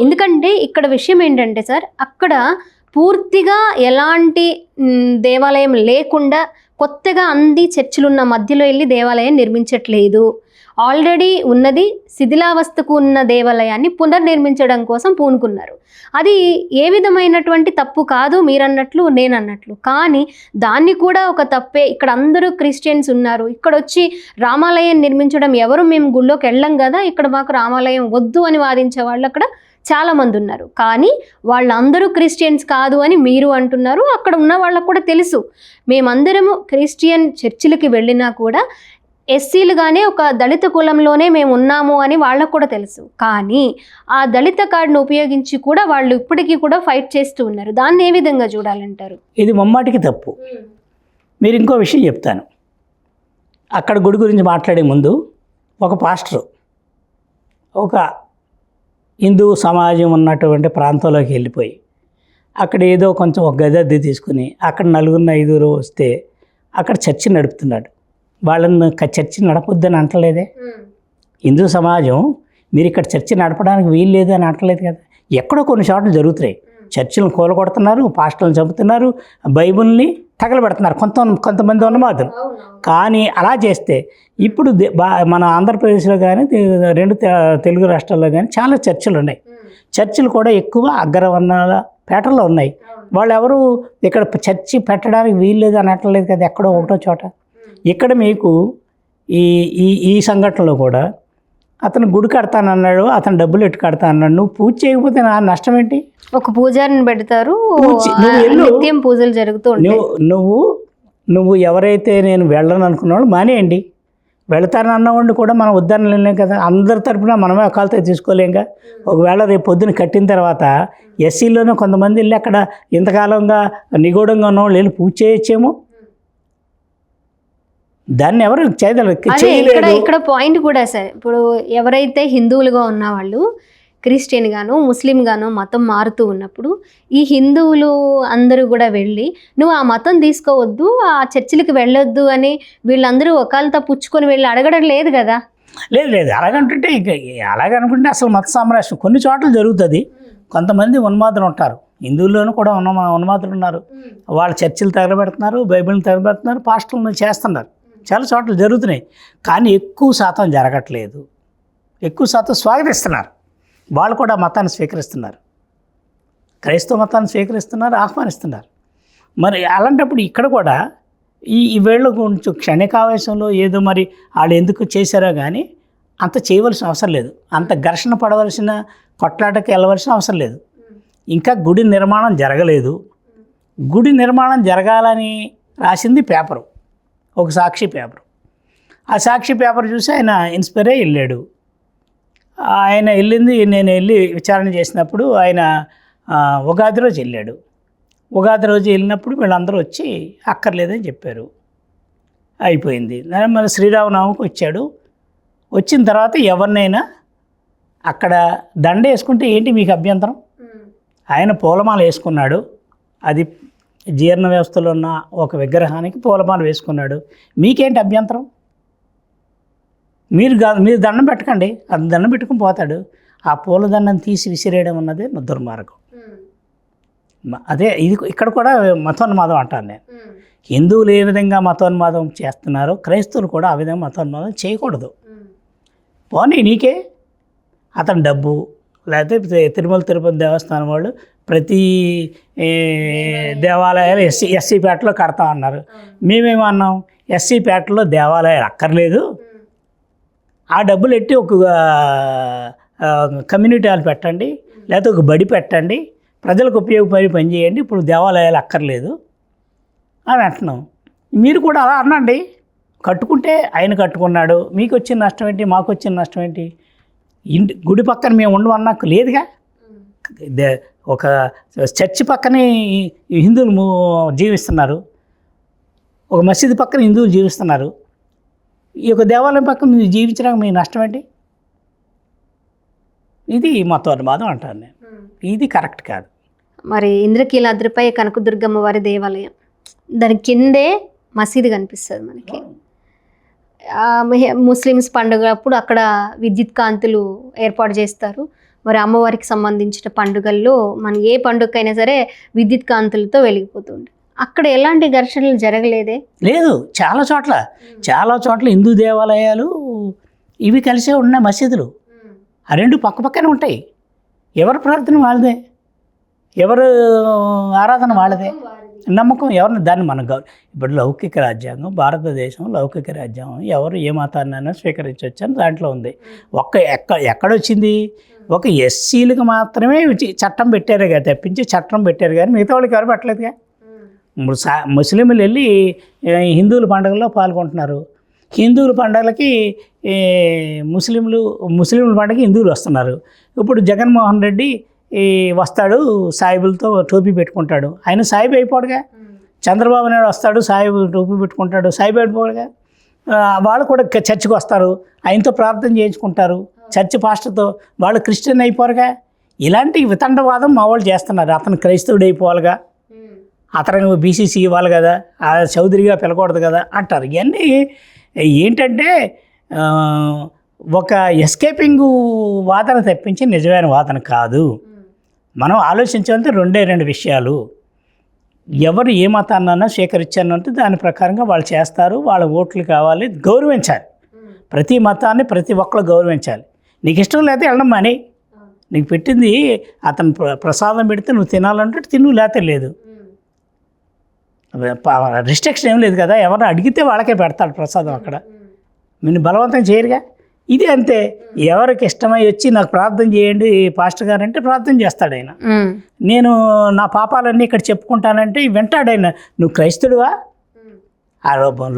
ఎందుకంటే ఇక్కడ విషయం ఏంటంటే సార్, అక్కడ పూర్తిగా ఎలాంటి దేవాలయం లేకుండా కొత్తగా అన్ని చర్చిలున్న మధ్యలో వెళ్ళి దేవాలయం నిర్మించట్లేదు. ఆల్రెడీ ఉన్నది శిథిలావస్థకు ఉన్న దేవాలయాన్ని పునర్నిర్మించడం కోసం పూనుకున్నారు. అది ఏ విధమైనటువంటి తప్పు కాదు, మీరన్నట్లు నేనన్నట్లు. కానీ దాన్ని కూడా ఒక తప్పే. ఇక్కడ అందరూ క్రిస్టియన్స్ ఉన్నారు, ఇక్కడ వచ్చి రామాలయం నిర్మించడం, ఎవరు మేము గుళ్ళోకి వెళ్ళం కదా, ఇక్కడ మాకు రామాలయం వద్దు అని వాదించే వాళ్ళు అక్కడ చాలామంది ఉన్నారు. కానీ వాళ్ళందరూ క్రిస్టియన్స్ కాదు అని మీరు అంటున్నారు. అక్కడ ఉన్న వాళ్ళకు కూడా తెలుసు, మేమందరము క్రిస్టియన్ చర్చిలకి వెళ్ళినా కూడా ఎస్సీలుగానే ఒక దళిత కులంలోనే మేము ఉన్నాము అని వాళ్ళకు కూడా తెలుసు. కానీ ఆ దళిత కార్డును ఉపయోగించి కూడా వాళ్ళు ఇప్పటికీ కూడా ఫైట్ చేస్తూ ఉన్నారు. దాన్ని ఏ విధంగా చూడాలంటారు? ఇది ముమ్మాటికి తప్పు. మీరు ఇంకో విషయం చెప్తాను. అక్కడ గుడి గురించి మాట్లాడే ముందు ఒక పాస్టరు ఒక హిందూ సమాజం ఉన్నటువంటి ప్రాంతంలోకి వెళ్ళిపోయి అక్కడ ఏదో కొంచెం ఒక గది తీసుకుని అక్కడ 4-5 వస్తే అక్కడ చర్చి నడుపుతున్నాడు. వాళ్ళని చర్చి నడపొద్దని అంటలేదే. హిందూ సమాజం మీరు ఇక్కడ చర్చి నడపడానికి వీలు లేదు అని అంటలేదు కదా. ఎక్కడో కొన్ని చోట్ల జరుగుతున్నాయి. చర్చిలను కూలగొడుతున్నారు, పాస్టర్లను చంపుతున్నారు, బైబిల్ని తగలబెడుతున్నారు కొంతమంది ఉన్నమాదులు. కానీ అలా చేస్తే ఇప్పుడు మన ఆంధ్రప్రదేశ్లో కానీ 2 తెలుగు రాష్ట్రాల్లో కానీ చాలా చర్చిలు ఉన్నాయి. చర్చిలు కూడా ఎక్కువ అగ్రవర్ణాల పేటల్లో ఉన్నాయి. వాళ్ళు ఎవరు ఇక్కడ చర్చి పెట్టడానికి వీలు లేదు అని అంటలేదు కదా, ఎక్కడో ఒకటో చోట. ఇక్కడ మీకు ఈ సంఘటనలో కూడా అతను గుడి కడతానన్నాడు, అతను డబ్బులు ఎట్టు కడతా అన్నాడు. నువ్వు పూజ చేయకపోతే నా నష్టం ఏంటి? ఒక పూజారిని పెడతారు, నిత్యం పూజలు జరుగుతూ ఉంటాయి. నువ్వు ఎవరైతే నేను వెళ్ళను అనుకున్నాడు మానేయండి. వెళతానన్నవాడిని కూడా మనం వద్దని వెళ్ళలేం కదా. అందరి తరపున మనమే అకాలతో తీసుకోలేంగా. ఒకవేళ రేపు పొద్దున కట్టిన తర్వాత ఎస్సీలోనే కొంతమంది వెళ్ళి అక్కడ ఇంతకాలంగా నిగూఢంగా ఉన్నవాళ్ళు వెళ్ళి పూజ చేయొచ్చేమో. దాన్ని ఎవరు చేయలేదు. ఇక్కడ పాయింట్ కూడా సార్, ఇప్పుడు ఎవరైతే హిందువులుగా ఉన్న వాళ్ళు క్రిస్టియన్ గాను ముస్లిం గాను మతం మారుతూ ఉన్నప్పుడు ఈ హిందువులు అందరూ కూడా వెళ్ళి నువ్వు ఆ మతం తీసుకోవద్దు, ఆ చర్చిలకు వెళ్ళొద్దు అని వీళ్ళందరూ ఒకళ్ళతో పుచ్చుకొని వెళ్ళి అడగడం లేదు కదా. లేదు అలాగనుకుంటే అసలు మత సామ్రాజ్యం కొన్ని చోట్ల జరుగుతుంది. కొంతమంది ఉన్మాదులు ఉంటారు, హిందువుల్లోనూ కూడా ఉన్మాదులు ఉన్నారు. వాళ్ళు చర్చిలు తగలబెడుతున్నారు, బైబిల్ని తగలబెడుతున్నారు, పాస్టర్లను చేస్తున్నారు. చాలా చోట్ల జరుగుతున్నాయి. కానీ ఎక్కువ శాతం జరగట్లేదు. ఎక్కువ శాతం స్వాగతిస్తున్నారు. వాళ్ళు కూడా మతాన్ని స్వీకరిస్తున్నారు, క్రైస్తవ మతాన్ని స్వీకరిస్తున్నారు, ఆహ్వానిస్తున్నారు. మరి అలాంటప్పుడు ఇక్కడ కూడా ఈ వేళ్ళు కొంచెం క్షణికావేశంలో ఏదో మరి వాళ్ళు ఎందుకు చేశారో కానీ అంత చేయవలసిన అవసరం లేదు. అంత ఘర్షణ పడవలసిన, కొట్లాటకి వెళ్ళవలసిన అవసరం లేదు. ఇంకా గుడి నిర్మాణం జరగలేదు. గుడి నిర్మాణం జరగాలని రాసింది పేపరు, ఒక సాక్షి పేపరు. ఆ సాక్షి పేపర్ చూసి ఆయన ఇన్స్పైర్ అయ్యి వెళ్ళాడు. ఆయన వెళ్ళింది, నేను వెళ్ళి విచారణ చేసినప్పుడు ఆయన ఉగాది రోజు వెళ్ళాడు. ఉగాది రోజు వెళ్ళినప్పుడు వీళ్ళందరూ వచ్చి అక్కర్లేదని చెప్పారు. అయిపోయింది. మన శ్రీరామనవమికి వచ్చాడు. వచ్చిన తర్వాత ఎవరినైనా అక్కడ దండ వేసుకుంటే ఏంటి మీకు అభ్యంతరం? ఆయన పూలమాల వేసుకున్నాడు. అది జీర్ణ వ్యవస్థలో ఉన్న ఒక విగ్రహానికి పూలమాల వేసుకున్నాడు. మీకేంటి అభ్యంతరం? మీరు దండం పెట్టకండి, అది దండం పెట్టుకుని పోతాడు. ఆ పూలదండం తీసి విసిరేయడం అన్నదే దుర్మార్గం. అదే ఇది ఇక్కడ కూడా మతోన్మాదం అంటాను నేను. హిందువులు ఏ విధంగా మతోన్మాదం చేస్తున్నారో క్రైస్తవులు కూడా ఆ విధంగా మతోన్మాదం చేయకూడదు. పోనీ నీకే అతని డబ్బు, లేకపోతే తిరుమల తిరుపతి దేవస్థానం వాళ్ళు ప్రతి దేవాలయాలు ఎస్సీ పేటలో కడతా అన్నారు. మేమేమన్నాం, ఎస్సీ పేటలో దేవాలయాలు అక్కర్లేదు, ఆ డబ్బులు ఎట్టి ఒక కమ్యూనిటీ హాల్ పెట్టండి, లేకపోతే ఒక బడి పెట్టండి, ప్రజలకు ఉపయోగపడి పని చేయండి, ఇప్పుడు దేవాలయాలు అక్కర్లేదు అని అంటున్నాం. మీరు కూడా అలా అనండి. కట్టుకుంటే ఆయన కట్టుకున్నాడు, మీకు వచ్చిన నష్టం ఏంటి, మాకు వచ్చిన నష్టం ఏంటి? గుడి పక్కన మేము ఉండమన్నాకు లేదుగా. ఒక చర్చి పక్కనే హిందువులు జీవిస్తున్నారు, ఒక మసీదు పక్కన హిందువులు జీవిస్తున్నారు. ఈ యొక్క దేవాలయం పక్కన మీరు జీవించడానికి మీ నష్టం ఏంటి? ఇది మతోన్మాదం అంటాను నేను. ఇది కరెక్ట్ కాదు. మరి ఇంద్రకీలాద్రిపై కనకదుర్గమ్మ వారి దేవాలయం, దాని కిందే మసీదు కనిపిస్తుంది మనకి. ముస్లిమ్స్ పండుగ అప్పుడు అక్కడ విద్యుత్ కాంతులు ఏర్పాటు చేస్తారు. మరి అమ్మవారికి సంబంధించిన పండుగల్లో మన ఏ పండుగకైనా సరే విద్యుత్ కాంతులతో వెలిగిపోతుంది. అక్కడ ఎలాంటి ఘర్షణలు జరగలేదే? లేదు, చాలా చోట్ల హిందూ దేవాలయాలు ఇవి కలిసే ఉన్న మసీదులు ఆ రెండు పక్క పక్కనే ఉంటాయి. ఎవరి ప్రార్థన వాళ్ళదే, ఎవరు ఆరాధన వాళ్ళదే, నమ్మకం ఎవరిని దాన్ని మనం ఇప్పుడు లౌకిక రాజ్యాంగం, భారతదేశం లౌకిక రాజ్యాంగం, ఎవరు ఏ మతాన్నైనా స్వీకరించవచ్చు అని దాంట్లో ఉంది. ఎక్కడొచ్చింది? ఒక ఎస్సీలకు మాత్రమే చట్టం పెట్టారు కదా, తప్పించి చట్టం పెట్టారు కానీ మిగతా వాళ్ళకి ఎవరు పెట్టలేదుగా. ఇప్పుడు ముస్లింలు వెళ్ళి హిందువుల పండుగల్లో పాల్గొంటున్నారు, హిందువుల పండుగలకి ముస్లింల పండుగకి హిందువులు వస్తున్నారు. ఇప్పుడు జగన్మోహన్ రెడ్డి వస్తాడు, సాయిబులతో టోపీ పెట్టుకుంటాడు, ఆయన సాయిబు అయిపోడుగా. చంద్రబాబు నాయుడు వస్తాడు, సాయిబు టోపీ పెట్టుకుంటాడు, సాయిబు అయిపోడుగా. వాళ్ళు కూడా చర్చికి వస్తారు, ఆయనతో ప్రార్థన చేయించుకుంటారు, చర్చి పాస్టర్తో. వాళ్ళు క్రిస్టియన్ అయిపోరుగా. ఇలాంటి వితండవాదం మా వాళ్ళు చేస్తున్నారు. అతను క్రైస్తవుడు అయిపోవాలిగా, అతను బీసీసీ ఇవ్వాలి కదా, చౌదరిగా పిలకూడదు కదా అంటారు. ఇవన్నీ ఏంటంటే ఒక ఎస్కేపింగ్ వాదన తప్పించి నిజమైన వాదన కాదు. మనం ఆలోచించాలంటే రెండు విషయాలు. ఎవరు ఏ మతాన్నైనా స్వీకరించానంటే దాని ప్రకారంగా వాళ్ళు చేస్తారు, వాళ్ళ ఓట్లు కావాలి, గౌరవించాలి. ప్రతి మతాన్ని ప్రతి ఒక్కరు గౌరవించాలి. నీకు ఇష్టం లేకపోతే వెళ్ళడం మాని. నీకు పెట్టింది అతను ప్రసాదం పెడితే నువ్వు తినాలంటే తిను, లేకపోతే లేదు. రిస్ట్రిక్షన్ ఏం లేదు కదా. ఎవరిని అడిగితే వాళ్ళకే పెడతాడు ప్రసాదం. అక్కడ నిన్ను బలవంతం చేయరుగా. ఇది అంతే. ఎవరికి ఇష్టమై వచ్చి నాకు ప్రార్థన చేయండి పాస్టర్ గారు అంటే ప్రార్థన చేస్తాడు ఆయన. నేను నా పాపాలన్నీ ఇక్కడ చెప్పుకుంటానంటే వింటాడు ఆయన. నువ్వు క్రైస్తుడువా?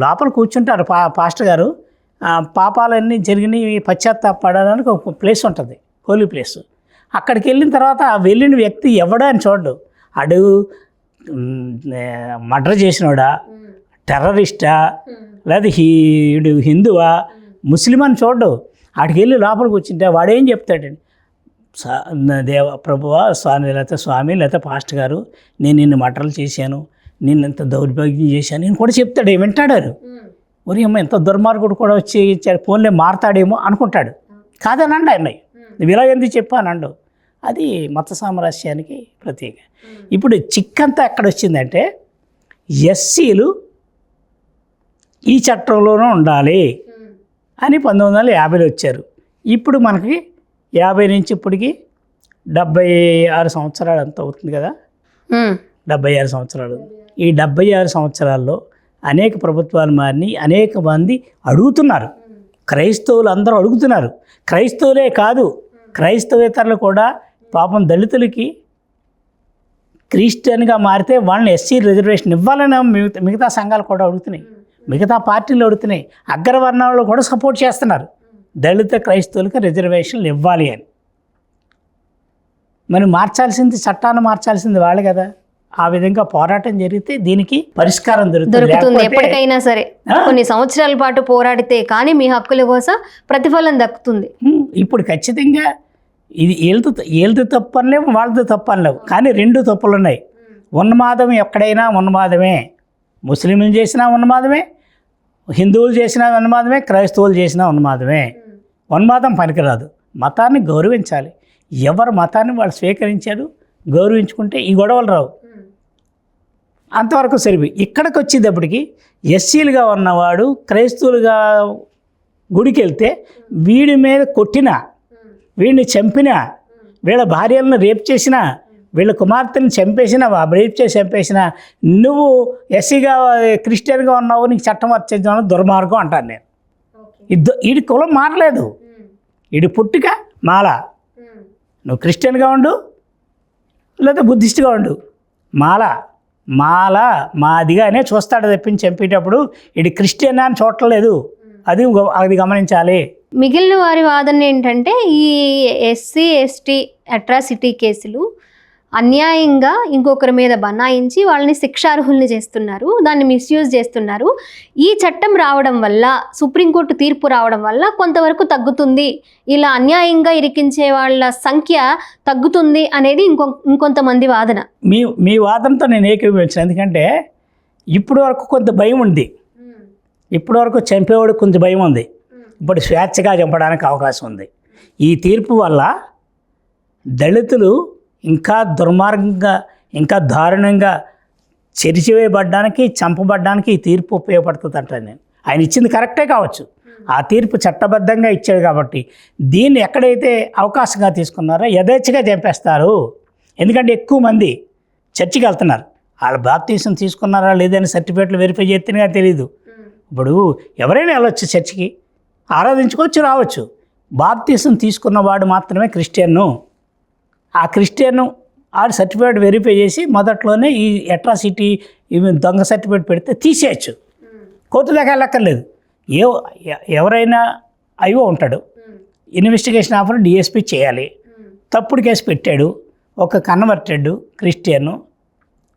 లోపల కూర్చుంటారు పాస్టర్ గారు. పాపాలన్నీ జరిగినవి పశ్చాత్తాపడడానికి ఒక ప్లేస్ ఉంటుంది, హోలీ ప్లేస్. అక్కడికి వెళ్ళిన తర్వాత వెళ్ళిన వ్యక్తి ఎవడా అని చూడడు. అడుగు మర్డర్ చేసినోడా, టెర్రరిస్టా, లేదా హిందువా, ముస్లిం అని చూడడు. ఆడికి వెళ్ళి లోపలికి వచ్చింటే వాడేం చెప్తాడండి, ప్రభువా స్వామి లేకపోతే పాస్టర్ గారు, నేను నిన్ను మర్డర్లు చేశాను, నేను ఎంత దౌర్భాగ్యం చేశాను నేను కూడా చెప్తాడు. వింటాడారు. ఒరి అమ్మ ఎంత దుర్మార్గుడు కూడా వచ్చి ఫోన్లే మారుతాడేమో అనుకుంటాడు. కాదనండి ఆయన, నువ్వు ఇలా ఎందుకు చెప్పానండు. అది మత సామరస్యానికి ప్రతీక. ఇప్పుడు చిక్కంతా ఎక్కడ వచ్చిందంటే ఎస్సీలు ఈ చట్టంలోనూ ఉండాలి అని 1950లో వచ్చారు. ఇప్పుడు మనకి 50 నుంచి ఇప్పటికి 76 సంవత్సరాలు అంత అవుతుంది కదా, 76 సంవత్సరాలు. ఈ 76 సంవత్సరాల్లో అనేక ప్రభుత్వాలు మారిని, అనేక మంది అడుగుతున్నారు. క్రైస్తవులు అందరూ అడుగుతున్నారు. క్రైస్తవులే కాదు, క్రైస్తవేతరులు కూడా పాపం దళితులకి క్రిస్టియన్గా మారితే వాళ్ళని ఎస్సీ రిజర్వేషన్ ఇవ్వాలని మిగతా సంఘాలు కూడా అడుగుతున్నాయి, మిగతా పార్టీలు అడుగుతున్నాయి. అగ్రవర్ణాలు కూడా సపోర్ట్ చేస్తున్నారు దళిత క్రైస్తవులకు రిజర్వేషన్లు ఇవ్వాలి అని. మరి చట్టాన్ని మార్చాల్సింది వాళ్ళు కదా. ఆ విధంగా పోరాటం జరిగితే దీనికి పరిష్కారం దొరుకుతుంది. ఎప్పటికైనా సరే కొన్ని సంవత్సరాల పాటు పోరాడితే కానీ మీ హక్కుల కోసం ప్రతిఫలం దక్కుతుంది. ఇప్పుడు ఖచ్చితంగా ఇది వీళ్ళతో తప్పనిలేవు, వాళ్ళతో తప్పనిలేవు, కానీ రెండు తప్పులు ఉన్నాయి. ఉన్మాదం ఎక్కడైనా ఉన్మాదమే. ముస్లింలు చేసినా ఉన్మాదమే, హిందువులు చేసినా ఉన్మాదమే, క్రైస్తవులు చేసినా ఉన్మాదమే. ఉన్మాదం పనికిరాదు. మతాన్ని గౌరవించాలి. ఎవరు మతాన్ని వాళ్ళు స్వీకరించారు, గౌరవించుకుంటే ఈ గొడవలు రావు. అంతవరకు సరిపోయి ఇక్కడికి వచ్చేటప్పటికి ఎస్సీలుగా ఉన్నవాడు క్రైస్తవులుగా గుడికి వెళ్తే వీడి మీద కొట్టినా, వీడిని చంపినా, వీళ్ళ భార్యలను రేప్ చేసినా, వీళ్ళ కుమార్తెను చంపేసినా, రేప్ చేసి చంపేసినా, నువ్వు ఎస్సీగా క్రిస్టియన్గా ఉన్నావు, నీకు చట్టం వర్తించడం దుర్మార్గం అంటాను నేను. వీడి కులం మారలేదు, వీడి పుట్టుక మాల, నువ్వు క్రిస్టియన్గా ఉండు లేదా బుద్ధిస్ట్గా ఉండు, మాల మాదిగానే చూస్తాడు తప్పించి చంపేటప్పుడు ఇది క్రిస్టియన్ అని చూడలేదు. అది గమనించాలి. మిగిలిన వారి వాదన ఏంటంటే ఈ ఎస్సీ ఎస్టీ అట్రాసిటీ కేసులు అన్యాయంగా ఇంకొకరి మీద బనాయించి వాళ్ళని శిక్షార్హుల్ని చేస్తున్నారు, దాన్ని మిస్యూజ్ చేస్తున్నారు. ఈ చట్టం రావడం వల్ల, సుప్రీంకోర్టు తీర్పు రావడం వల్ల కొంతవరకు తగ్గుతుంది, ఇలా అన్యాయంగా ఇరికించే వాళ్ళ సంఖ్య తగ్గుతుంది అనేది ఇంకొంతమంది వాదన. మీ వాదనతో నేను ఏకీభవించాను. ఎందుకంటే ఇప్పటి వరకు కొంత భయం ఉంది, ఇప్పటి వరకు చంపేవాడు కొంచెం భయం ఉంది, ఇప్పుడు స్వేచ్ఛగా చంపడానికి అవకాశం ఉంది. ఈ తీర్పు వల్ల దళితులు ఇంకా దుర్మార్గంగా, ఇంకా దారుణంగా చెరిచివేయబడ్డానికి, చంపబడ్డానికి ఈ తీర్పు ఉపయోగపడుతుంది అంటాను నేను. ఆయన ఇచ్చింది కరెక్టే కావచ్చు, ఆ తీర్పు చట్టబద్ధంగా ఇచ్చాడు కాబట్టి దీన్ని ఎక్కడైతే అవకాశంగా తీసుకున్నారో యథేచ్ఛగా చంపేస్తారు. ఎందుకంటే ఎక్కువ మంది చర్చికి వెళ్తున్నారు, వాళ్ళ బాప్తీసం తీసుకున్నారా లేదని సర్టిఫికేట్లు వెరిఫై చేస్తేనే తెలియదు. ఇప్పుడు ఎవరైనా వెళ్ళొచ్చు, చర్చికి ఆరాధించుకోవచ్చు, రావచ్చు. బాప్తీసం తీసుకున్నవాడు మాత్రమే క్రిస్టియన్ను. ఆ క్రిస్టియన్ ఆడు సర్టిఫికేట్ వెరిఫై చేసి మొదట్లోనే ఈ అట్రాసిటీ దొంగ సర్టిఫికేట్ పెడితే తీసేయచ్చు, కోర్టు దాకా వెళ్ళక్కర్లేదు. ఎవరైనా అయ్యో ఉంటాడు, ఇన్వెస్టిగేషన్ ఆఫర్ డిఎస్పీ చేయాలి. తప్పుడు కేసు పెట్టాడు, ఒక కన్వర్టెడ్ క్రిస్టియన్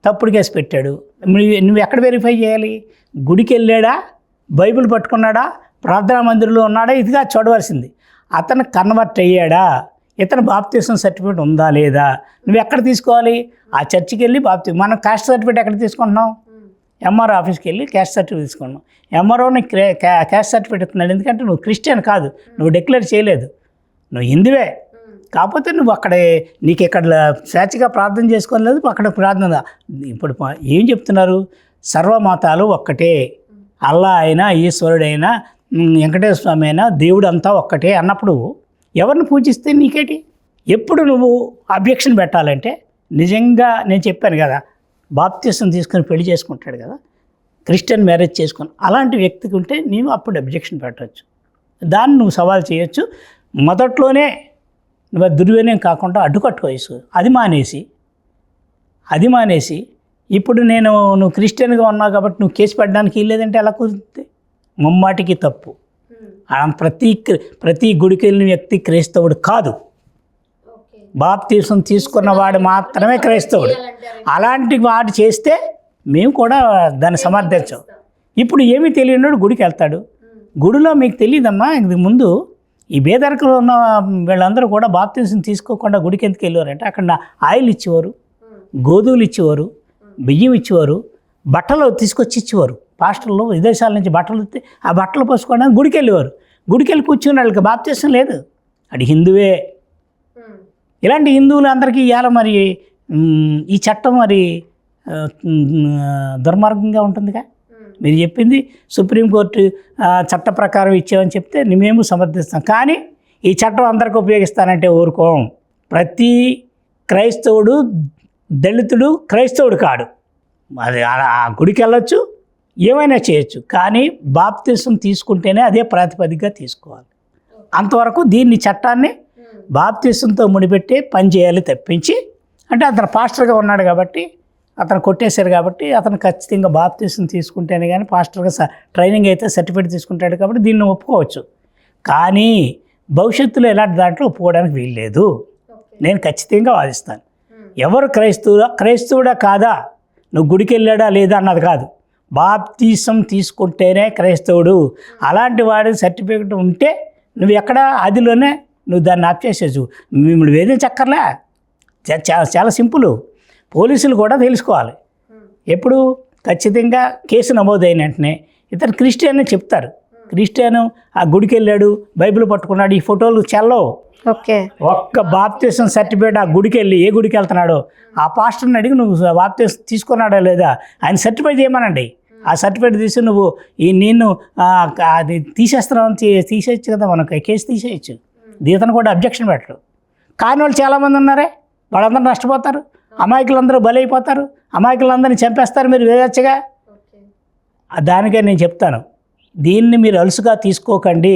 తప్పుడు కేసు పెట్టాడు, నువ్వు ఎక్కడ వెరిఫై చేయాలి? గుడికి వెళ్ళాడా, బైబిల్ పట్టుకున్నాడా, ప్రార్థనా మందిరంలో ఉన్నాడా, ఇదిగా చూడవలసింది. అతను కన్వర్ట్ అయ్యాడా, ఇతను బాప్తీసం సర్టిఫికేట్ ఉందా లేదా, నువ్వు ఎక్కడ తీసుకోవాలి? ఆ చర్చికి వెళ్ళి మనం క్యాస్ట్ సర్టిఫికేట్ ఎక్కడ తీసుకుంటున్నాం? ఎంఆర్ఓ ఆఫీస్కి వెళ్ళి క్యాస్ట్ సర్టిఫికేట్ తీసుకున్నాం. ఎంఆర్ఓని క్యాస్ట్ సర్టిఫికేట్ ఇస్తున్నాడు, ఎందుకంటే నువ్వు క్రిస్టియన్ కాదు, నువ్వు డిక్లేర్ చేయలేదు, నువ్వు హిందువే. కాకపోతే నువ్వు అక్కడ నీకు ఇక్కడ స్వేచ్ఛగా ప్రార్థన చేసుకోలేదు, అక్కడ ప్రార్థన. ఇప్పుడు ఏం చెప్తున్నారు? సర్వమతాలు ఒక్కటే, అల్లా అయినా ఈశ్వరుడైనా వెంకటేశ్వర స్వామి అయినా దేవుడు అంతా ఒక్కటే అన్నప్పుడు ఎవరిని పూజిస్తే నీకేటి? ఎప్పుడు నువ్వు అబ్జెక్షన్ పెట్టాలంటే, నిజంగా నేను చెప్పాను కదా, బాప్తీసం తీసుకొని పెళ్లి చేసుకుంటాడు కదా, క్రిస్టియన్ మ్యారేజ్ చేసుకొని అలాంటి వ్యక్తికి ఉంటే నేను అప్పుడు అబ్జెక్షన్ పెట్టవచ్చు, దాన్ని నువ్వు సవాల్ చేయొచ్చు. మొదట్లోనే నువ్వు దుర్వినియోగం కాకుండా అడ్డుకట్టుకోవచ్చు. అది మానేసి ఇప్పుడు నువ్వు క్రిస్టియన్గా ఉన్నావు కాబట్టి నువ్వు కేసు పెట్టడానికి లేదంటే ఎలా కుదురుతుంది? ముమ్మాటికి తప్పు. ప్రతి గుడికి వెళ్ళిన వ్యక్తి క్రైస్తవుడు కాదు, బాప్తీసం తీసుకున్నవాడు మాత్రమే క్రైస్తవుడు. అలాంటి వాడు చేస్తే మేము కూడా దాన్ని సమర్థించాం. ఇప్పుడు ఏమీ తెలియనివాడు గుడికి వెళ్తాడు, గుడిలో మీకు తెలియదమ్మా, ఇది ముందు ఈ బేదరికలో ఉన్న వీళ్ళందరూ కూడా బాప్తీసం తీసుకోకుండా గుడికి ఎందుకు వెళ్ళేవారంటే అక్కడ ఆయిల్ ఇచ్చేవారు, గోధుమలు ఇచ్చేవారు, బియ్యం ఇచ్చేవారు, బట్టలు తీసుకొచ్చి ఇచ్చేవారు. పాస్టర్లు విదేశాల నుంచి బట్టలు ఇస్తే ఆ బట్టలు పోసుకోవడానికి గుడికి వెళ్ళేవారు. గుడికి వెళ్ళి కూర్చుని వాళ్ళకి బాప్తీసం లేదు, అది హిందువే. ఇలాంటి హిందువులు అందరికీ ఇవాళ మరి ఈ చట్టం మరి దుర్మార్గంగా ఉంటుందిగా. మీరు చెప్పింది సుప్రీంకోర్టు చట్ట ప్రకారం ఇచ్చామని చెప్తే మేము సమర్థిస్తాం, కానీ ఈ చట్టం అందరికీ ఉపయోగిస్తానంటే ఊరుకోం. ప్రతి క్రైస్తవుడు దళితుడు క్రైస్తవుడు కాడు, అది ఆ గుడికి వెళ్ళొచ్చు, ఏమైనా చేయొచ్చు, కానీ బాప్తీసం తీసుకుంటేనే అదే ప్రాతిపదికగా తీసుకోవాలి. అంతవరకు దీన్ని చట్టాన్ని బాప్తీసంతో ముడిపెట్టి పని చేయాలి తప్పించి, అంటే అతను పాస్టర్గా ఉన్నాడు కాబట్టి అతను కొట్టేశారు కాబట్టి అతను ఖచ్చితంగా బాప్తీసం తీసుకుంటేనే కానీ పాస్టర్గా ట్రైనింగ్ అయితే సర్టిఫికేట్ తీసుకుంటాడు కాబట్టి దీన్ని ఒప్పుకోవచ్చు. కానీ భవిష్యత్తులో ఎలాంటి దాంట్లో ఒప్పుకోవడానికి వీల్లేదు. నేను ఖచ్చితంగా వాదిస్తాను. ఎవరు క్రైస్తవుడా కాదా, నువ్వు గుడికి వెళ్ళాడా లేదా అన్నది కాదు, బాప్తీసం తీసుకుంటేనే క్రైస్తవుడు. అలాంటి వాడి సర్టిఫికేట్ ఉంటే నువ్వు ఎక్కడ అదిలోనే నువ్వు దాన్ని ఆప్ చేసేచ్చు. మిమ్మల్ని వేధించక్కర్లే, చాలా సింపుల్. పోలీసులు కూడా తెలుసుకోవాలి. ఎప్పుడు ఖచ్చితంగా కేసు నమోదైన వెంటనే ఇతను క్రిస్టియన్ అని చెప్తారు. క్రిస్టియన్ ఆ గుడికి వెళ్ళాడు, బైబిల్ పట్టుకున్నాడు, ఈ ఫోటోలు చెల్లవు. ఒక్క బాప్తీసం సర్టిఫికేట్ ఆ గుడికి వెళ్ళి ఏ గుడికి వెళ్తున్నాడో ఆ పాస్టర్ని అడిగి నువ్వు బాప్తీసం తీసుకున్నాడా లేదా ఆయన సర్టిఫై చేయమనండి. ఆ సర్టిఫికేట్ తీసి నువ్వు నేను అది తీసేస్తున్నావు తీసేయచ్చు కదా, మనకు కేసు తీసేయచ్చు. దీతను కూడా అబ్జెక్షన్ పెట్టరు. కాని వాళ్ళు చాలామంది ఉన్నారే, వాళ్ళందరూ నష్టపోతారు, అమాయకులందరూ బలైపోతారు, అమాయకులందరినీ చంపేస్తారు. మీరు వేయచ్చగా. దానికే నేను చెప్తాను, దీన్ని మీరు అలుసుగా తీసుకోకండి.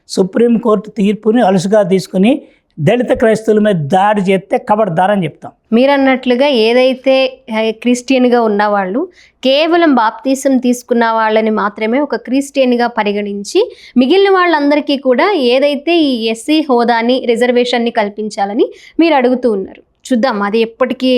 సుప్రీంకోర్టు తీర్పుని అలుసుగా తీసుకుని దళిత క్రైస్తవుల మీద దాడి చేస్తే కబడ్దారని చెప్తాం. మీరు అన్నట్లుగా ఏదైతే క్రిస్టియన్గా ఉన్నవాళ్ళు కేవలం బాప్తీసం తీసుకున్న వాళ్ళని మాత్రమే ఒక క్రిస్టియన్గా పరిగణించి మిగిలిన వాళ్ళందరికీ కూడా ఏదైతే ఈ ఎస్సీ హోదాని రిజర్వేషన్ని కల్పించాలని మీరు అడుగుతూ ఉన్నారు. చూద్దాం అది ఎప్పటికీ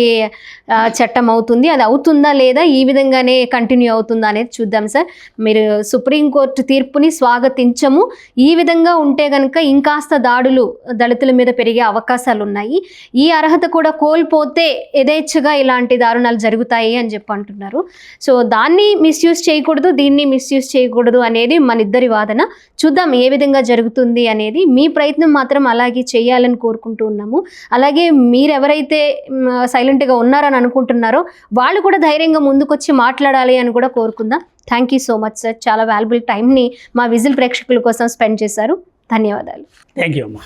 చట్టం అవుతుంది, అది అవుతుందా లేదా, ఈ విధంగానే కంటిన్యూ అవుతుందా అనేది చూద్దాం సార్. మీరు సుప్రీంకోర్టు తీర్పుని స్వాగతించము, ఈ విధంగా ఉంటే కనుక ఇంకాస్త దాడులు దళితుల మీద పెరిగే అవకాశాలు ఉన్నాయి, ఈ అర్హత కూడా కోల్పోతే యథేచ్ఛగా ఇలాంటి దారుణాలు జరుగుతాయి అని చెప్పి అంటున్నారు. సో దాన్ని మిస్యూజ్ చేయకూడదు, దీన్ని మిస్యూజ్ చేయకూడదు అనేది మన ఇద్దరి వాదన. చూద్దాం ఏ విధంగా జరుగుతుంది అనేది. మీ ప్రయత్నం మాత్రం అలాగే చేయాలని కోరుకుంటూ ఉన్నాము. అలాగే మీరెవరైతే సైలెంట్గా ఉన్నారని అనుకుంటున్నారో వాళ్ళు కూడా ధైర్యంగా ముందుకొచ్చి మాట్లాడాలి అని కూడా కోరుకుందాం. Thank you so much sir, చాలా వాల్యుబుల్ టైంని మా విజిల్ ప్రేక్షకుల కోసం స్పెండ్ చేశారు. ధన్యవాదాలు. థ్యాంక్ యూ అమ్మా.